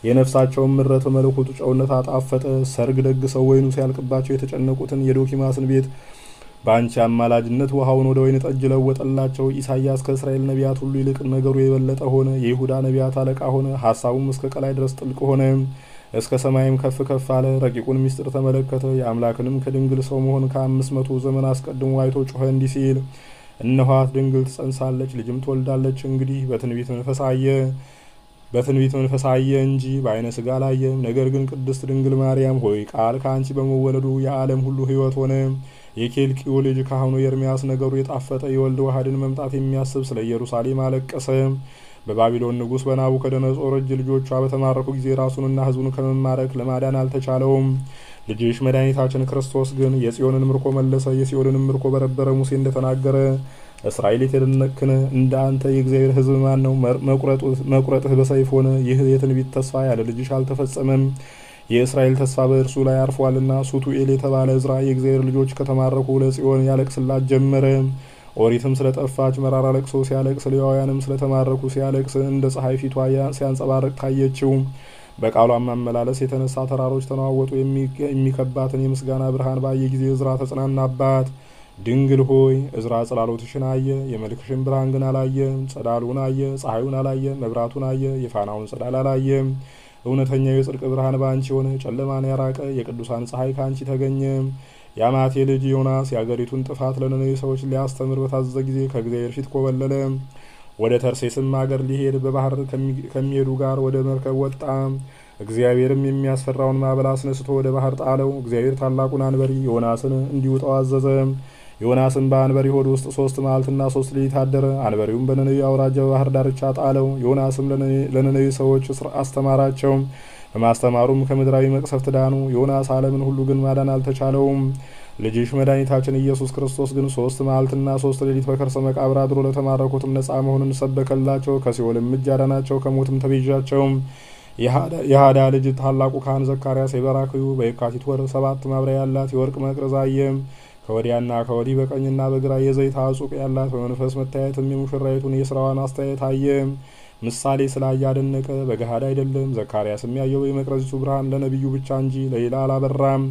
የነፍሳቸውን ምረት በመለኮቱ ጨውነት አጣፈጠ። ሰርግ ደግሰው ወይኑ ሲያልቅባቸው የተጨነቁትን የዶኪማስን ቤት በአንቺ አማላጅነት ውሃውን ወደ ወይን ጠጅ ለወጠላቸው። ኢሳይያስ ከእስራኤል ነቢያት ሁሉ ይልቅ ነገሩ የበለጠ ሆነ። የይሁዳ ነቢያት አለቃ ሆነ። ሐሳቡም እስከ ቀላይ ድረስ ጥልቅ ሆነ። እስከ ሰማይም ከፍ ከፍ አለ። ረቂቁን ምስጢር ተመለከተ። የአምላክንም ከድንግል ሰው መሆን ከ500 ዘመን አስቀድሞ አይቶ ጮኸ እንዲህ ሲል፣ እነኋት ድንግል ትጸንሳለች፣ ልጅም ትወልዳለች። እንግዲህ በትንቢት መንፈስ አየ እንጂ በዓይነ ሥጋ አላየም። ነገር ግን ቅድስት ድንግል ማርያም ሆይ ቃል ከአንቺ በመወለዱ የዓለም ሁሉ ሕይወት ሆነ። የኬልቂው ልጅ ካህኑ ኤርምያስ ነገሩ የጣፈጠ የወልድ ዋህድን መምጣት የሚያስብ ስለ ኢየሩሳሌም አለቀሰ። በባቢሎን ንጉሥ በናቡከደነጾር እጅ ልጆቿ በተማረኩ ጊዜ ራሱንና ሕዝቡን ከመማረክ ለማዳን አልተቻለውም። ልጅሽ መድኃኒታችን ክርስቶስ ግን የጽዮንን ምርኮ መለሰ። የሲኦልንም ምርኮ በረበረ። ሙሴ እንደተናገረ እስራኤል የተደነቅነ እንደ አንተ የእግዚአብሔር ሕዝብ ማን ነው? መቁረጥህ በሰይፍ ሆነ። ይህ የትንቢት ተስፋ ያለ ልጅሽ አልተፈጸመም። የእስራኤል ተስፋ በእርሱ ላይ አርፏልና። ሱቱኤል የተባለ ዕዝራ የእግዚአብሔር ልጆች ከተማረኩ ለጽዮን ያለቅስላት ጀመረ። ኦሪትም ስለጠፋች መራራ ለቅሶ ሲያለቅስ፣ ሌዋውያንም ስለተማረኩ ሲያለቅስ እንደ ፀሐይ ፊቷ ሲያንጸባርቅ ታየችው። በቃሏም ማመላለስ የተነሳ ተራሮች ተነዋወጡ። የሚከባትን የምስጋና ብርሃን ባየ ጊዜ ዕዝራ ተጽናናባት። ድንግል ሆይ ዕዝራ ጽላሎትሽን አየ፣ የመልክሽን ብርሃን ግን አላየም። ጸዳሉን አየ፣ ፀሐዩን አላየ፣ መብራቱን አየ፣ የፋናውን ጸዳል አላየም። እውነተኛው የጽድቅ ብርሃን በአንቺ ሆነ። ጨለማን ያራቀ የቅዱሳን ፀሐይ ከአንቺ ተገኘ። የአማቴ ልጅ ዮናስ የአገሪቱን ጥፋት ለነነዌ ሰዎች ሊያስተምር በታዘዘ ጊዜ ከእግዚአብሔር ፊት ኮበለለ። ወደ ተርሴስም አገር ሊሄድ በባህር ከሚሄዱ ጋር ወደ መርከብ ወጣ። እግዚአብሔርም የሚያስፈራውን ማዕበል አስነስቶ ወደ ባህር ጣለው። እግዚአብሔር ታላቁን አንበሪ ዮናስን እንዲውጠው አዘዘ። ዮናስም በአንበሪ ሆድ ውስጥ 3 መዓልትና 3 ሌሊት አደረ። አንበሪውም በነነዌ አውራጃ በባህር ዳርቻ ጣለው። ዮናስም ለነነዌ ሰዎች አስተማራቸው። በማስተማሩም ከምድራዊ መቅሰፍት ዳኑ። ዮናስ ዓለምን ሁሉ ግን ማዳን አልተቻለውም። ልጅሽ መድኃኒታችን ኢየሱስ ክርስቶስ ግን 3 መዓልትና 3 ሌሊት በከርሰ መቃብር አድሮ ለተማረኩትም ነጻ መሆኑን ሰበከላቸው። ከሲኦልም እጅ አዳናቸው። ከሞትም ተቤዣቸው። የሃዳ ልጅ ታላቁ ካህን ዘካርያስ የበራክዩ በየካቲት ወር 7 ማብሪያ ያላት የወርቅ መቅረዝ አየ። ከወዲያና ከወዲህ በቀኝና በግራ የዘይት አጹቅ ያላት በመንፈስ መታየትም የሙሽራይቱን የስራዋን አስተያየት አየ። ምሳሌ ስላየ አደነቀ፣ በገሃድ አይደለም። ዘካርያስም ያየው የመቅረዚቱ ብርሃን ለነቢዩ ብቻ እንጂ ለሌላ አላበራም።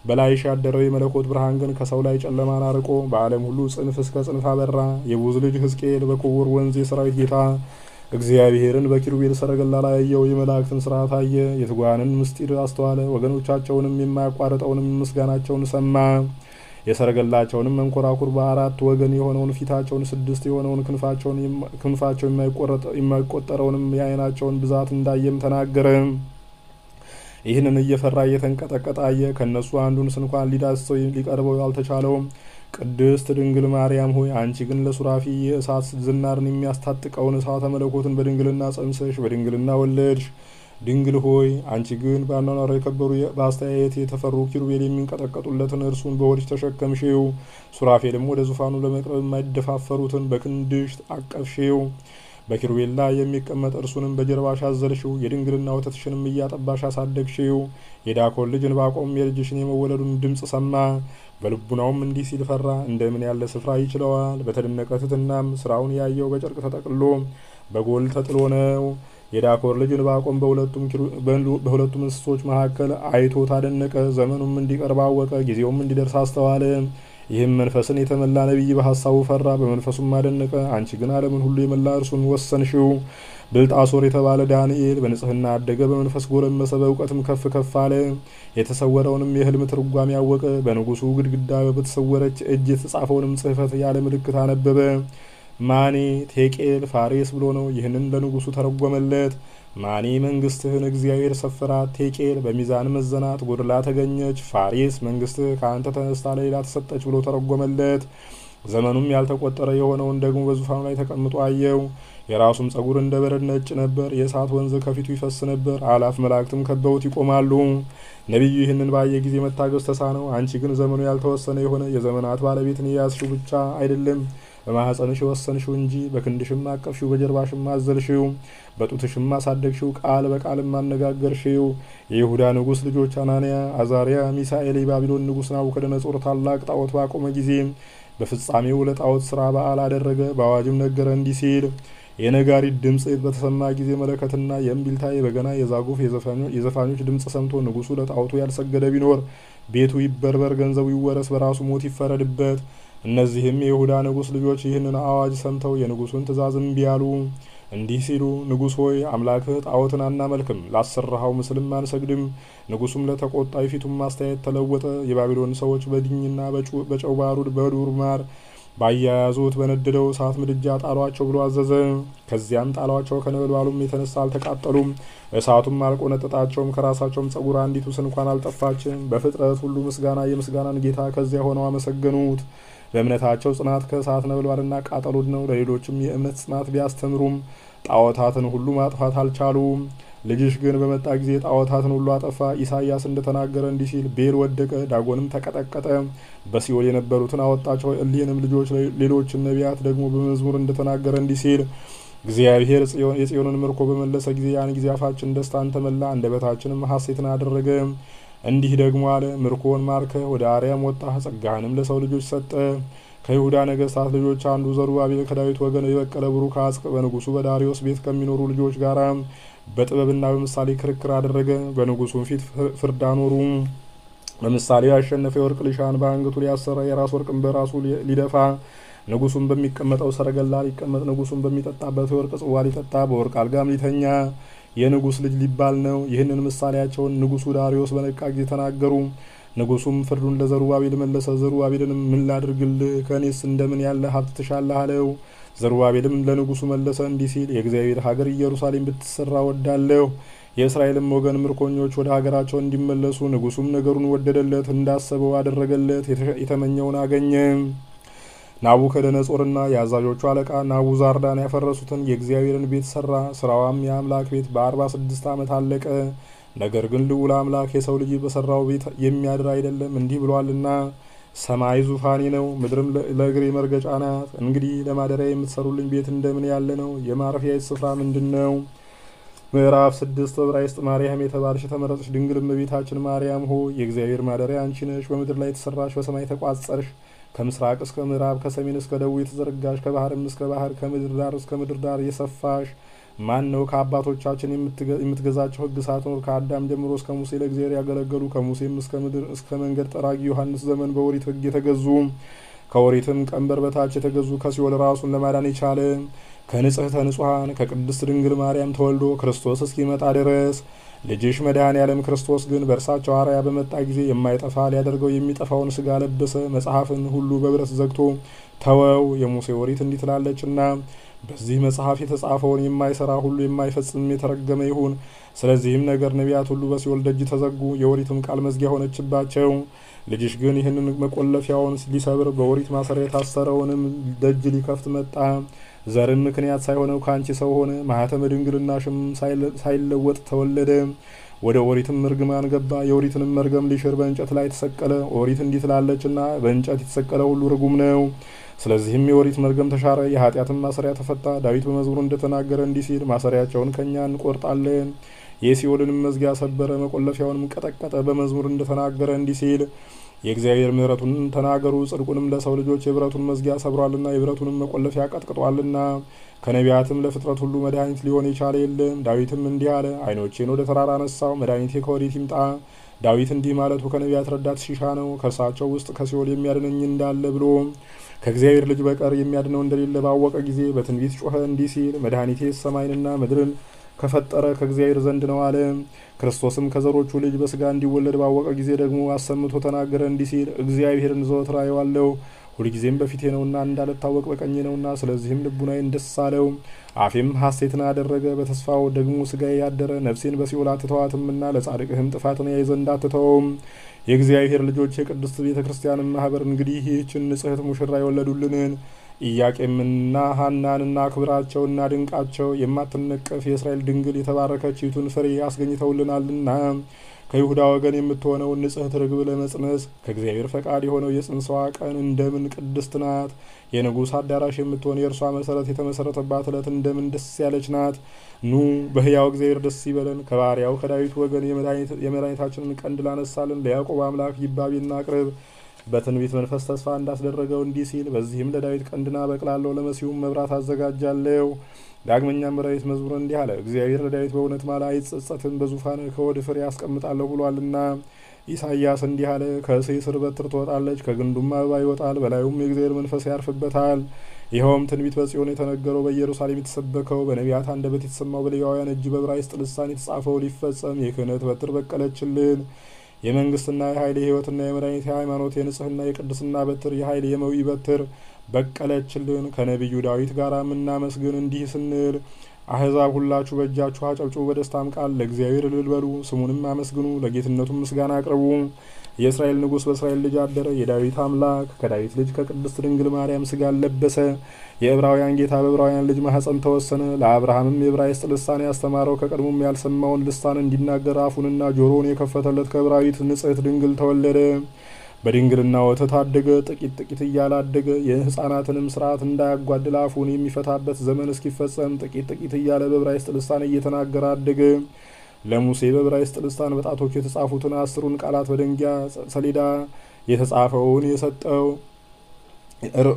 በላይሽ ያደረው የመለኮት ብርሃን ግን ከሰው ላይ ጨለማን አርቆ በዓለም ሁሉ ጽንፍ እስከ ጽንፍ አበራ። የቡዝ ልጅ ሕዝቅኤል በክቡር ወንዝ የሰራዊት ጌታ እግዚአብሔርን በኪሩቤል ሰረገላ ላይ ያየው የመላእክትን ስርዓት አየ። የትጓንን ምስጢር አስተዋለ። ወገኖቻቸውንም የማያቋርጠውንም ምስጋናቸውን ሰማ። የሰረገላቸውንም መንኮራኩር በ4 ወገን የሆነውን ፊታቸውን 6 የሆነውን ክንፋቸው የማይቆጠረውንም የዓይናቸውን ብዛት እንዳየም ተናገረ። ይህንን እየፈራ እየተንቀጠቀጠ አየ። ከእነሱ አንዱን እንኳን ሊዳስሰው ሊቀርበው አልተቻለውም። ቅድስት ድንግል ማርያም ሆይ አንቺ ግን ለሱራፊ የእሳት ዝናርን የሚያስታጥቀውን እሳተ መለኮትን በድንግልና ጸንሰሽ በድንግልና ወለድሽ። ድንግል ሆይ አንቺ ግን በአኗኗር የከበሩ በአስተያየት የተፈሩ ኪሩቤል የሚንቀጠቀጡለትን እርሱን በሆድሽ ተሸከምሽው። ሱራፌልም ወደ ዙፋኑ ለመቅረብ የማይደፋፈሩትን በክንድሽ አቀፍሽው። በኪሩቤል ላይ የሚቀመጥ እርሱንም በጀርባሽ አዘልሽው፣ የድንግልና ወተትሽንም እያጠባሽ አሳደግሽው። የዳኮን ልጅ ዕንባቆም የልጅሽን የመወለዱን ድምፅ ሰማ። በልቡናውም እንዲህ ሲል ፈራ፣ እንደምን ያለ ስፍራ ይችለዋል? በተደነቀ ትሕትናም ስራውን ያየው በጨርቅ ተጠቅልሎ በጎል ተጥሎ ነው። የዳኮር ልጅ ዕንባቆም በሁለቱም እንስሶች መካከል አይቶ ታደነቀ። ዘመኑም እንዲቀርብ አወቀ፣ ጊዜውም እንዲደርስ አስተዋለ። ይህም መንፈስን የተመላ ነቢይ በሐሳቡ ፈራ፣ በመንፈሱም አደነቀ። አንቺ ግን ዓለምን ሁሉ የመላ እርሱን ወሰንሽው። ብልጣሶር የተባለ ዳንኤል በንጽህና አደገ፣ በመንፈስ ጎለመሰ፣ በእውቀትም ከፍ ከፍ አለ። የተሰወረውንም የህልም ትርጓሜ ያወቀ። በንጉሱ ግድግዳ በተሰወረች እጅ የተጻፈውንም ጽሕፈት ያለ ምልክት አነበበ። ማኔ ቴቄል ፋሬስ ብሎ ነው። ይህንን ለንጉሱ ተረጎመለት። ማኔ መንግስትህን እግዚአብሔር ሰፈራት፣ ቴቄል በሚዛን መዘናት ጎድላ ተገኘች፣ ፋሬስ መንግስትህ ከአንተ ተነስታ ለሌላ ተሰጠች ብሎ ተረጎመለት። ዘመኑም ያልተቆጠረ የሆነውን ደግሞ በዙፋኑ ላይ ተቀምጦ አየው። የራሱም ጸጉር እንደ በረድ ነጭ ነበር፣ የእሳት ወንዝ ከፊቱ ይፈስ ነበር፣ አላፍ መላእክትም ከበውት ይቆማሉ። ነቢዩ ይህንን ባየ ጊዜ መታገስ ተሳነው። አንቺ ግን ዘመኑ ያልተወሰነ የሆነ የዘመናት ባለቤትን የያዝሽው ብቻ አይደለም፣ በማኅፀንሽ የወሰንሽው እንጂ፣ በክንድሽም አቀፍሽው፣ በጀርባሽም አዘልሽው፣ በጡትሽም አሳደግሽው፣ ቃል በቃልም አነጋገርሽው። የይሁዳ ንጉሥ ልጆች አናንያ፣ አዛሪያ፣ ሚሳኤል የባቢሎን ንጉሥ ናቡከደነጾር ታላቅ ጣዖት ባቆመ ጊዜ በፍጻሜው ለጣዖት ሥራ በዓል አደረገ። በአዋጅም ነገረ እንዲህ ሲል፣ የነጋሪት ድምፅ በተሰማ ጊዜ መለከትና የእምቢልታ የበገና የዛጉፍ የዘፋኞች ድምፅ ሰምቶ ንጉሱ ለጣዖቱ ያልሰገደ ቢኖር ቤቱ ይበርበር፣ ገንዘቡ ይወረስ፣ በራሱ ሞት ይፈረድበት። እነዚህም የይሁዳ ንጉሥ ልጆች ይህንን አዋጅ ሰምተው የንጉሱን ትእዛዝ እምቢ አሉ። እንዲህ ሲሉ፣ ንጉሥ ሆይ አምላክህ ጣዖትን አናመልክም፣ ላሰራኸው ምስልም አንሰግድም። ንጉሱም ለተቆጣ የፊቱም ማስተያየት ተለወጠ። የባቢሎን ሰዎች በድኝና በጨው ባሩድ በዱር ማር ባያያዙት በነደደው እሳት ምድጃ ጣሏቸው ብሎ አዘዘ። ከዚያም ጣሏቸው። ከነበልባሉም የተነሳ አልተቃጠሉም፣ እሳቱም አልቆነጠጣቸውም። ከራሳቸውም ጸጉር አንዲቱ እንኳን አልጠፋችም። በፍጥረት ሁሉ ምስጋና የምስጋናን ጌታ ከዚያ ሆነው አመሰገኑት። በእምነታቸው ጽናት ከእሳት ነበልባልና ቃጠሎት ነው። ለሌሎችም የእምነት ጽናት ቢያስተምሩም ጣዖታትን ሁሉ ማጥፋት አልቻሉም። ልጅሽ ግን በመጣ ጊዜ ጣዖታትን ሁሉ አጠፋ። ኢሳይያስ እንደተናገረ እንዲህ ሲል፣ ቤል ወደቀ፣ ዳጎንም ተቀጠቀጠ፣ በሲኦል የነበሩትን አወጣቸው። እሊህንም ልጆች ሌሎችን ነቢያት ደግሞ በመዝሙር እንደተናገረ እንዲህ ሲል፣ እግዚአብሔር የጽዮንን ምርኮ በመለሰ ጊዜ ያን ጊዜ አፋችን ደስታን ተመላ፣ አንደበታችንም ሐሴትን አደረገ። እንዲህ ደግሞ አለ፣ ምርኮን ማርከ ወደ አርያም ወጣህ፣ ጸጋህንም ለሰው ልጆች ሰጠ። ከይሁዳ ነገስታት ልጆች አንዱ ዘሩባቤል ከዳዊት ወገን የበቀለ ብሩክ አጽቅ በንጉሱ በዳሪዮስ ቤት ከሚኖሩ ልጆች ጋር በጥበብና በምሳሌ ክርክር አደረገ። በንጉሱም ፊት ፍርድ አኖሩ። በምሳሌው ያሸነፈ የወርቅ ሊሻን በአንገቱ ሊያሰራ፣ የራስ ወርቅን በራሱ ሊደፋ፣ ንጉሱም በሚቀመጠው ሰረገላ ሊቀመጥ፣ ንጉሱም በሚጠጣበት የወርቅ ጽዋ ሊጠጣ፣ በወርቅ አልጋም ሊተኛ የንጉስ ልጅ ሊባል ነው። ይህንን ምሳሌያቸውን ንጉሱ ዳሪዮስ በነቃ ጊዜ ተናገሩ። ንጉሱም ፍርዱን ለዘሩባቤል መለሰ። ዘሩባቤልንም ምን ላድርግልህ? ከእኔስ እንደምን ያለ ሀብት ትሻለህ? አለው። ዘሩባቤልም ለንጉሱ መለሰ እንዲህ ሲል፣ የእግዚአብሔር ሀገር ኢየሩሳሌም ብትሰራ ወዳለሁ። የእስራኤልም ወገን ምርኮኞች ወደ ሀገራቸው እንዲመለሱ። ንጉሱም ነገሩን ወደደለት፣ እንዳሰበው አደረገለት፣ የተመኘውን አገኘ። ናቡከደነጾርና የአዛዦቹ አለቃ ናቡዛርዳን ያፈረሱትን የእግዚአብሔርን ቤት ሰራ። ስራዋም የአምላክ ቤት በ46 ዓመት አለቀ። ነገር ግን ልዑል አምላክ የሰው ልጅ በሰራው ቤት የሚያድር አይደለም፣ እንዲህ ብሏልና፣ ሰማይ ዙፋኔ ነው፣ ምድርም ለእግሬ መርገጫ ናት። እንግዲህ ለማደሪያ የምትሰሩልኝ ቤት እንደምን ያለ ነው? የማረፊያ ስፍራ ምንድን ነው? ምዕራፍ 6 በዕብራይስጥ ማርያም የተባልሽ የተመረጥሽ ድንግል እመቤታችን ማርያም ሆይ የእግዚአብሔር ማደሪያ አንቺ ነሽ። በምድር ላይ የተሰራሽ፣ በሰማይ ተቋጸርሽ፣ ከምስራቅ እስከ ምዕራብ ከሰሜን እስከ ደቡብ የተዘረጋሽ፣ ከባህርም እስከ ባህር ከምድር ዳር እስከ ምድር ዳር የሰፋሽ ማን ነው? ከአባቶቻችን የምትገዛቸው ሕግ ሳትኖር ከአዳም ጀምሮ እስከ ሙሴ ለእግዚአብሔር ያገለገሉ፣ ከሙሴም እስከ መንገድ ጠራጊ ዮሐንስ ዘመን በኦሪት ሕግ የተገዙ፣ ከኦሪትም ቀንበር በታች የተገዙ፣ ከሲኦል ራሱን ለማዳን የቻለ ከንጽሕተ ንጹሐን ከቅድስት ድንግል ማርያም ተወልዶ ክርስቶስ እስኪመጣ ድረስ ልጅሽ መድኃኔዓለም ክርስቶስ ግን በእርሳቸው አርአያ በመጣ ጊዜ የማይጠፋ ሊያደርገው የሚጠፋውን ሥጋ ለበሰ። መጽሐፍን ሁሉ በብረት ዘግቶ ተወው። የሙሴ ኦሪት እንዲህ ትላለችና፣ በዚህ መጽሐፍ የተጻፈውን የማይሰራ ሁሉ የማይፈጽም የተረገመ ይሁን። ስለዚህም ነገር ነቢያት ሁሉ በሲኦል ደጅ ተዘጉ፣ የኦሪትም ቃል መዝጊያ ሆነችባቸው። ልጅሽ ግን ይህንን መቆለፊያውን ሊሰብር በኦሪት ማሰሪያ የታሰረውንም ደጅ ሊከፍት መጣ። ዘርም ምክንያት ሳይሆነው ከአንቺ ሰው ሆነ። ማኅተመ ድንግልናሽም ሳይለወጥ ተወለደ። ወደ ኦሪትም እርግማን ገባ። የኦሪትንም መርገም ሊሽር በእንጨት ላይ ተሰቀለ። ኦሪት እንዲህ ትላለችና፣ በእንጨት የተሰቀለ ሁሉ ርጉም ነው። ስለዚህም የኦሪት መርገም ተሻረ፣ የኃጢአትን ማሰሪያ ተፈታ። ዳዊት በመዝሙሩ እንደተናገረ እንዲህ ሲል ማሰሪያቸውን ከኛ እንቆርጣለን፣ የሲኦልንም መዝጊያ ሰበረ፣ መቆለፊያውንም ቀጠቀጠ። በመዝሙር እንደተናገረ እንዲህ ሲል የእግዚአብሔር ምሕረቱን ተናገሩ፣ ጽድቁንም ለሰው ልጆች። የብረቱን መዝጊያ ሰብሯልና የብረቱንም መቆለፊያ ቀጥቅጧልና። ከነቢያትም ለፍጥረት ሁሉ መድኃኒት ሊሆን የቻለ የለም። ዳዊትም እንዲህ አለ፣ ዓይኖቼን ወደ ተራራ አነሳው፣ መድኃኒቴ ከወዴት ይምጣ? ዳዊት እንዲህ ማለቱ ከነቢያት ረዳት ሲሻ ነው፣ ከእርሳቸው ውስጥ ከሲኦል የሚያድነኝ እንዳለ ብሎ ከእግዚአብሔር ልጅ በቀር የሚያድነው እንደሌለ ባወቀ ጊዜ በትንቢት ጮኸ እንዲህ ሲል መድኃኒቴ ሰማይንና ምድርን ከፈጠረ ከእግዚአብሔር ዘንድ ነው አለ። ክርስቶስም ከዘሮቹ ልጅ በስጋ እንዲወለድ ባወቀ ጊዜ ደግሞ አሰምቶ ተናገረ እንዲህ ሲል እግዚአብሔርን ዘወትር አየዋለሁ፣ ሁልጊዜም በፊቴ ነውና እንዳልታወቅ በቀኜ ነውና። ስለዚህም ልቡናዬን ደስ አለው፣ አፌም ሐሴትን አደረገ። በተስፋው ደግሞ ስጋዬ ያደረ፣ ነፍሴን በሲኦል አትተዋትምና ለጻድቅህም ጥፋትን ያይ ዘንድ አትተውም። የእግዚአብሔር ልጆች የቅድስት ቤተ ክርስቲያን ማህበር እንግዲህ ይህችን ንጽሕት ሙሽራ የወለዱልንን ኢያቄምና ሐናንና ክብራቸውና ድንቃቸው የማትነቀፍ የእስራኤል ድንግል የተባረከችይቱን ፍሬ አስገኝተውልናልና ከይሁዳ ወገን የምትሆነውን ንጽሕት ርግብ ለመጽነስ ከእግዚአብሔር ፈቃድ የሆነው የጽንሰዋ ቀን እንደምን ቅድስት ናት! የንጉሥ አዳራሽ የምትሆን የእርሷ መሰረት የተመሰረተባት ዕለት እንደምን ደስ ያለች ናት! ኑ በሕያው እግዚአብሔር ደስ ይበለን። ከባሪያው ከዳዊት ወገን የመድኃኒታችንን ቀንድ ላነሳልን ለያዕቆብ አምላክ ይባቤና አቅርብ። በትንቢት መንፈስ ተስፋ እንዳስደረገው እንዲህ ሲል በዚህም ለዳዊት ቀንድና በቅላለሁ፣ ለመሲሁም መብራት አዘጋጃለሁ። ዳግመኛም በዳዊት መዝሙር እንዲህ አለ፣ እግዚአብሔር ለዳዊት በእውነት ማለ አይጸጸትም፣ በዙፋን ከወድ ፍሬ ያስቀምጣለሁ ብሏልና። ኢሳይያስ እንዲህ አለ፣ ከእሴይ ስር በትር ትወጣለች፣ ከግንዱም አበባ ይወጣል፣ በላዩም የእግዚአብሔር መንፈስ ያርፍበታል። ይኸውም ትንቢት በጽዮን የተነገረው በኢየሩሳሌም የተሰበከው በነቢያት አንደበት የተሰማው በሌዋውያን እጅ በዕብራይስጥ ልሳን የተጻፈው ሊፈጸም የክህነት በትር በቀለችልን። የመንግስትና የኃይል የሕይወትና የመድኃኒት የሃይማኖት የንጽህና የቅድስና በትር የኃይል የመዊ በትር በቀለችልን። ከነቢዩ ዳዊት ጋር ምናመስግን እንዲህ ስንል አሕዛብ ሁላችሁ በእጃችሁ አጨብጭቡ፣ በደስታም ቃል ለእግዚአብሔር እልል በሉ፣ ስሙንም አመስግኑ፣ ለጌትነቱም ምስጋና አቅርቡ። የእስራኤል ንጉሥ በእስራኤል ልጅ አደረ፣ የዳዊት አምላክ ከዳዊት ልጅ ከቅድስት ድንግል ማርያም ሥጋን ለበሰ። የዕብራውያን ጌታ በዕብራውያን ልጅ ማኅፀን ተወሰነ። ለአብርሃምም የዕብራይስጥ ልሳን ያስተማረው ከቀድሞም ያልሰማውን ልሳን እንዲናገር አፉንና ጆሮውን የከፈተለት ከዕብራዊት ንጽሕት ድንግል ተወለደ። በድንግልና ወተት አደገ። ጥቂት ጥቂት እያለ አደገ። የሕፃናትንም ስርዓት እንዳያጓድል አፉን የሚፈታበት ዘመን እስኪፈጸም ጥቂት ጥቂት እያለ በዕብራይስጥ ልሳን እየተናገረ አደገ። ለሙሴ በዕብራይስጥ ልሳን በጣቶቹ የተጻፉትን 10ሩን ቃላት በድንጋይ ሰሌዳ የተጻፈውን የሰጠው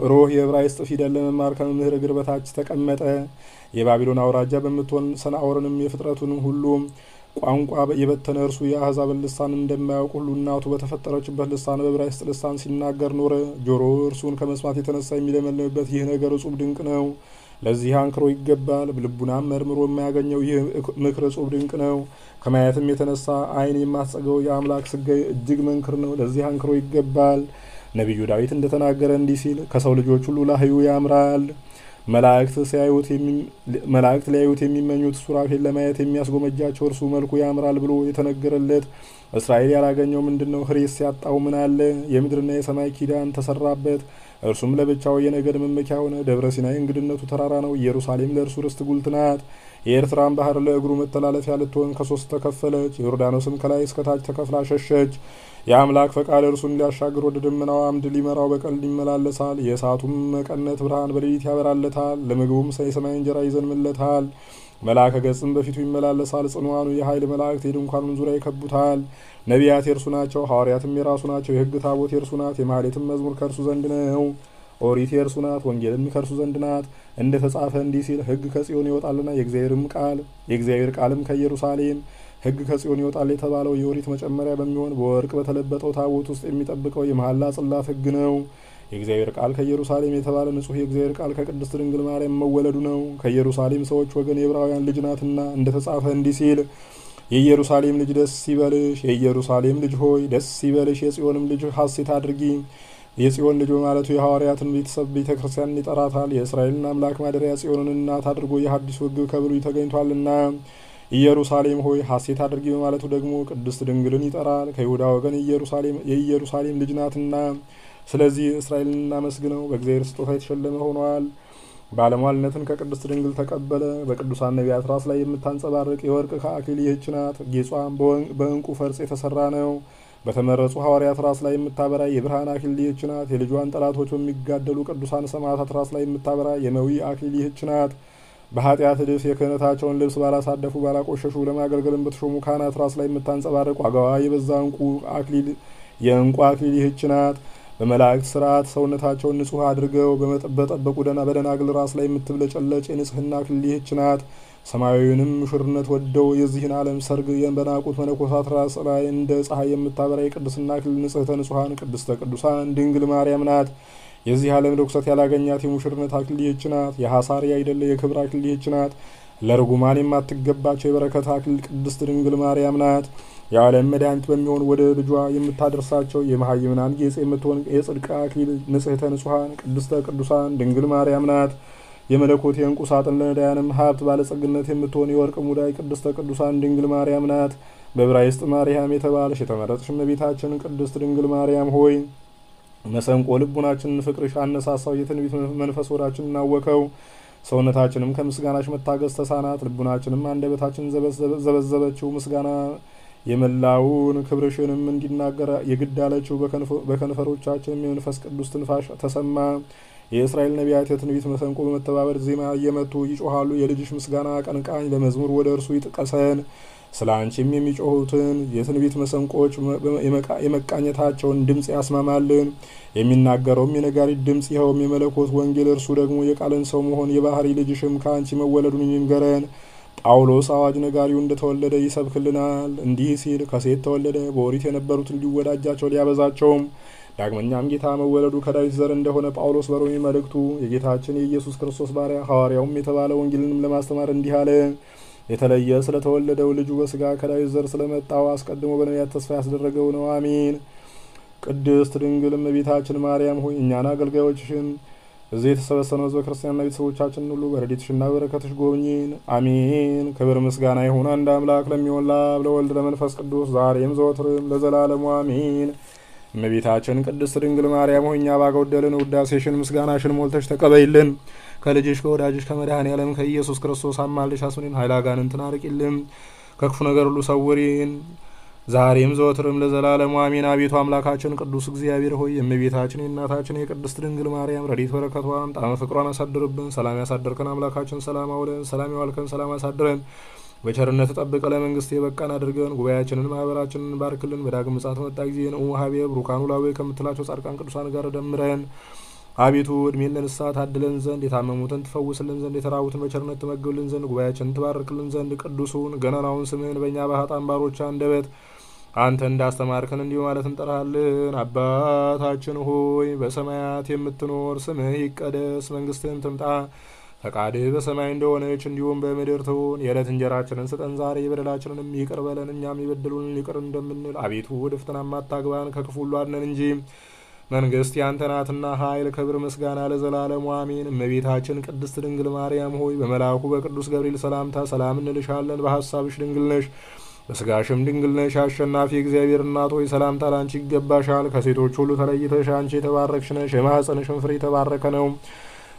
ሮህ የዕብራይስጥ ፊደል ለመማር ከመምህር እግር በታች ተቀመጠ። የባቢሎን አውራጃ በምትሆን ሰናዖርንም የፍጥረቱንም ሁሉ ቋንቋ የበተነ እርሱ የአሕዛብን ልሳን እንደማያውቅ ሁሉ እናቱ በተፈጠረችበት ልሳን በዕብራይስጥ ልሳን ሲናገር ኖረ። ጆሮ እርሱን ከመስማት የተነሳ የሚለመልምበት ይህ ነገር እጹብ ድንቅ ነው። ለዚህ አንክሮ ይገባል። ልቡናም መርምሮ የማያገኘው ይህ ምክር እጹብ ድንቅ ነው። ከማየትም የተነሳ ዓይን የማትጸገው የአምላክ ሥጋዌ እጅግ መንክር ነው። ለዚህ አንክሮ ይገባል። ነቢዩ ዳዊት እንደተናገረ እንዲህ ሲል ከሰው ልጆች ሁሉ ላህዩ ያምራል። መላእክት ሊያዩት የሚመኙት ሱራፌል ለማየት የሚያስጎመጃቸው እርሱ መልኩ ያምራል ብሎ የተነገረለት እስራኤል ያላገኘው ምንድነው? ሕሬስ ያጣው ምን አለ? የምድርና የሰማይ ኪዳን ተሰራበት። እርሱም ለብቻው የነገድ መመኪያ ሆነ። ደብረ ሲናይ እንግድነቱ ተራራ ነው። ኢየሩሳሌም ለእርሱ ርስት ጉልት ናት። የኤርትራን ባህር ለእግሩ መተላለፊያ ልትሆን ከሶስት ተከፈለች። ዮርዳኖስም ከላይ እስከታች ተከፍላ ሸሸች። የአምላክ ፈቃድ እርሱን ሊያሻግር ወደ ደመናው አምድ ሊመራው በቀን ይመላለሳል። የእሳቱም መቀነት ብርሃን በሌሊት ያበራለታል። ለምግቡም የሰማይ እንጀራ ይዘንምለታል። መልአከ ገጽም በፊቱ ይመላለሳል። ጽኑዋኑ የኃይል መላእክት የድንኳኑን ዙሪያ ይከቡታል። ነቢያት የእርሱ ናቸው፣ ሐዋርያትም የራሱ ናቸው። የሕግ ታቦት የእርሱ ናት። የማኅሌትም መዝሙር ከእርሱ ዘንድ ነው። ኦሪት የእርሱ ናት፣ ወንጌልም ከእርሱ ዘንድ ናት። እንደ ተጻፈ እንዲህ ሲል ሕግ ከጽዮን ይወጣልና የእግዚአብሔር ቃልም ከኢየሩሳሌም። ሕግ ከጽዮን ይወጣል የተባለው የኦሪት መጨመሪያ በሚሆን በወርቅ በተለበጠው ታቦት ውስጥ የሚጠብቀው የመሐላ ጽላት ሕግ ነው። የእግዚአብሔር ቃል ከኢየሩሳሌም የተባለ ንጹሕ የእግዚአብሔር ቃል ከቅድስት ድንግል ማርያም መወለዱ ነው። ከኢየሩሳሌም ሰዎች ወገን የዕብራውያን ልጅ ናትና እንደ ተጻፈ እንዲህ ሲል የኢየሩሳሌም ልጅ ደስ ይበልሽ፣ የኢየሩሳሌም ልጅ ሆይ ደስ ይበልሽ፣ የጽዮንም ልጅ ሐሴት አድርጊ። የጽዮን ልጅ በማለቱ የሐዋርያትን ቤተሰብ ቤተ ክርስቲያንን ይጠራታል። የእስራኤልን አምላክ ማደሪያ ጽዮንን እናት አድርጎ የሐዲሱ ሕግ ከብሉይ ተገኝቷልና ኢየሩሳሌም ሆይ ሐሴት አድርጊ በማለቱ ደግሞ ቅድስት ድንግልን ይጠራል። ከይሁዳ ወገን የኢየሩሳሌም ልጅ ናትና ስለዚህ እስራኤልን እናመስግነው። በእግዚአብሔር ስጦታ የተሸለመ ሆኗል። ባለሟልነትን ከቅድስት ድንግል ተቀበለ። በቅዱሳን ነቢያት ራስ ላይ የምታንጸባርቅ የወርቅ ከአክሊል ይህች ናት። ጌጿም በእንቁ ፈርጽ የተሰራ ነው። በተመረጹ ሐዋርያት ራስ ላይ የምታበራ የብርሃን አክሊል ይህች ናት። የልጇን ጠላቶች በሚጋደሉ ቅዱሳን ሰማዕታት ራስ ላይ የምታበራ የመዊ አክሊል ይህች ናት። በኃጢአት እድፍ የክህነታቸውን ልብስ ባላሳደፉ ባላቆሸሹ ለማገልገልም በተሾሙ ካህናት ራስ ላይ የምታንጸባርቅ ዋጋዋ የበዛ የእንቁ አክሊል ይህች ናት። በመላእክት ስርዓት ሰውነታቸውን ንጹሕ አድርገው በጠበቁ በደናግል ራስ ላይ የምትብለጨለጭ የንጽህና አክሊል ይህች ናት። ሰማያዊውንም ሙሽርነት ወደው የዚህን ዓለም ሰርግ በናቁት መነኮሳት ራስ ላይ እንደ ፀሐይ የምታበራ የቅድስና አክሊል ንጽሕተ ንጹሐን ቅድስተ ቅዱሳን ድንግል ማርያም ናት። የዚህ ዓለም ርኩሰት ያላገኛት የሙሽርነት አክሊል ይህች ናት። የሐሳሪ አይደለ የክብር አክሊል ይህች ናት። ለርጉማን የማትገባቸው የበረከት አክሊል ቅድስት ድንግል ማርያም ናት። የዓለም መድኃኒት በሚሆን ወደ ልጇ የምታደርሳቸው የመሃይምናን ጌጽ የምትሆን የጽድቅ አክሊል ንጽሕተ ንጹሐን ቅድስተ ቅዱሳን ድንግል ማርያም ናት። የመለኮት የእንቁ ሳጥን ለነዳያንም ሀብት ባለጸግነት የምትሆን የወርቅ ሙዳይ ቅድስተ ቅዱሳን ድንግል ማርያም ናት። በዕብራይስጥ ማርያም የተባለሽ የተመረጥሽ እመቤታችን ቅድስት ድንግል ማርያም ሆይ መሰንቆ ልቡናችንን ፍቅርሽ አነሳሳው፣ የትንቢት መንፈስ ወዳችን እናወከው። ሰውነታችንም ከምስጋናሽ መታገዝ ተሳናት፣ ልቡናችንም አንደበታችን ዘበዘበችው። ምስጋና የመላውን ክብርሽንም እንዲናገር የግድ አለችው። በከንፈሮቻችንም የመንፈስ ቅዱስ ትንፋሽ ተሰማ። የእስራኤል ነቢያት የትንቢት መሰንቆ በመተባበር ዜማ እየመቱ ይጮሃሉ። የልጅሽ ምስጋና አቀንቃኝ በመዝሙር ወደ እርሱ ይጥቀሰን። ስለ አንቺም የሚጮሁትን የትንቢት መሰንቆች የመቃኘታቸውን ድምፅ ያስማማልን። የሚናገረውም የነጋሪት ድምፅ ይኸውም የመለኮት ወንጌል፣ እርሱ ደግሞ የቃልን ሰው መሆን የባህሪ ልጅሽም ከአንቺ መወለዱን ይንገረን። ጳውሎስ አዋጅ ነጋሪው እንደተወለደ ይሰብክልናል። እንዲህ ሲል ከሴት ተወለደ፣ በኦሪት የነበሩትን ሊወዳጃቸው ሊያበዛቸውም። ዳግመኛም ጌታ መወለዱ ከዳዊት ዘር እንደሆነ ጳውሎስ በሮሜ መልእክቱ የጌታችን የኢየሱስ ክርስቶስ ባሪያ ሐዋርያውም የተባለ ወንጌልንም ለማስተማር እንዲህ አለ። የተለየ ስለተወለደው ልጁ በስጋ ከዳዊት ዘር ስለመጣው አስቀድሞ በነቢያት ተስፋ ያስደረገው ነው። አሜን። ቅድስት ድንግል እመቤታችን ማርያም ሆይ እኛን አገልጋዮችሽን እዚህ የተሰበሰበው ሕዝበ ክርስቲያንና ቤተሰቦቻችን ሁሉ በረድኤትሽና በበረከትሽ ጎብኚን። አሜን። ክብር ምስጋና ይሁን አንድ አምላክ ለሚሆን ለአብ ለወልድ ለመንፈስ ቅዱስ ዛሬም ዘወትርም ለዘላለሙ አሜን። እመቤታችን ቅድስት ድንግል ማርያም ሆይ እኛ ባጎደልን ውዳሴሽን ምስጋናሽን ሞልተሽ ተቀበይልን። ከልጅሽ ከወዳጅሽ ከመድኃኔዓለም ከኢየሱስ ክርስቶስ አማልደሽ አስምሪን። ኃይለ አጋንንትን አርቂልን፣ ከክፉ ነገር ሁሉ ሰውሪን፣ ዛሬም ዘወትርም ለዘላለሙ አሜን። አቤቱ አምላካችን ቅዱስ እግዚአብሔር ሆይ የእመቤታችን የእናታችን የቅድስት ድንግል ማርያም ረድኤት በረከቷን ጣዕመ ፍቅሯን አሳድርብን። ሰላም ያሳደርከን አምላካችን ሰላም አውለን፣ ሰላም ያዋልከን ሰላም አሳድረን። በቸርነት ጠብቀ ለመንግስት የበቃን አድርገን። ጉባኤያችንን ማህበራችንን ባርክልን። በዳግም ምጽአት መጣ ጊዜ ነው ሀቢብ ሩካኑ ላዌ ከምትላቸው ጻድቃን ቅዱሳን ጋር ደምረን። አቤቱ እድሜን ለንስሐ ታድለን ዘንድ፣ የታመሙትን ትፈውስልን ዘንድ፣ የተራቡትን በቸርነት ትመግብልን ዘንድ፣ ጉባኤያችንን ትባርክልን ዘንድ ቅዱሱን ገናናውን ስምህን በእኛ በኃጥአን ባሮች አንደበት አንተ እንዳስተማርከን እንዲሁ ማለት እንጠራለን። አባታችን ሆይ በሰማያት የምትኖር ስምህ ይቀደስ፣ መንግስትህም ትምጣ፣ ፈቃድህ በሰማይ እንደሆነች እንዲሁም በምድር ትሁን። የዕለት እንጀራችንን ስጠን ዛሬ፣ በደላችንንም ይቅር በለን እኛም የበደሉንን ይቅር እንደምንል። አቤቱ ወደ ፈተና አታግባን ከክፉ ሁሉ አድነን እንጂ መንግስት ያንተ ናትና ኃይል፣ ክብር፣ ምስጋና ለዘላለሙ አሜን። እመቤታችን ቅድስት ድንግል ማርያም ሆይ በመልአኩ በቅዱስ ገብርኤል ሰላምታ ሰላም እንልሻለን። በሐሳብሽ ድንግል ነሽ፣ በስጋሽም ድንግል ነሽ። አሸናፊ እግዚአብሔር እናት ሆይ ሰላምታ ላንቺ ይገባሻል። ከሴቶች ሁሉ ተለይተሽ አንቺ የተባረክሽ ነሽ፣ የማኅፀንሽም ፍሬ የተባረከ ነው።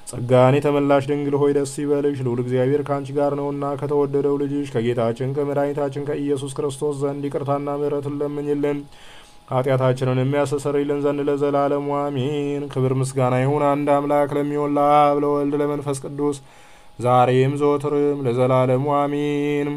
ጸጋን የተመላሽ ድንግል ሆይ ደስ ይበልሽ፣ ልዑል እግዚአብሔር ከአንቺ ጋር ነውና ከተወደደው ልጅሽ ከጌታችን ከመድኃኒታችን ከኢየሱስ ክርስቶስ ዘንድ ይቅርታና ምሕረትን ለምኝልን ኃጢአታችንን የሚያስተሰርይልን ዘንድ ለዘላለሙ አሜን። ክብር ምስጋና ይሁን አንድ አምላክ ለሚሆን ለአብ ለወልድ ለመንፈስ ቅዱስ ዛሬም ዘወትርም ለዘላለሙ አሜን።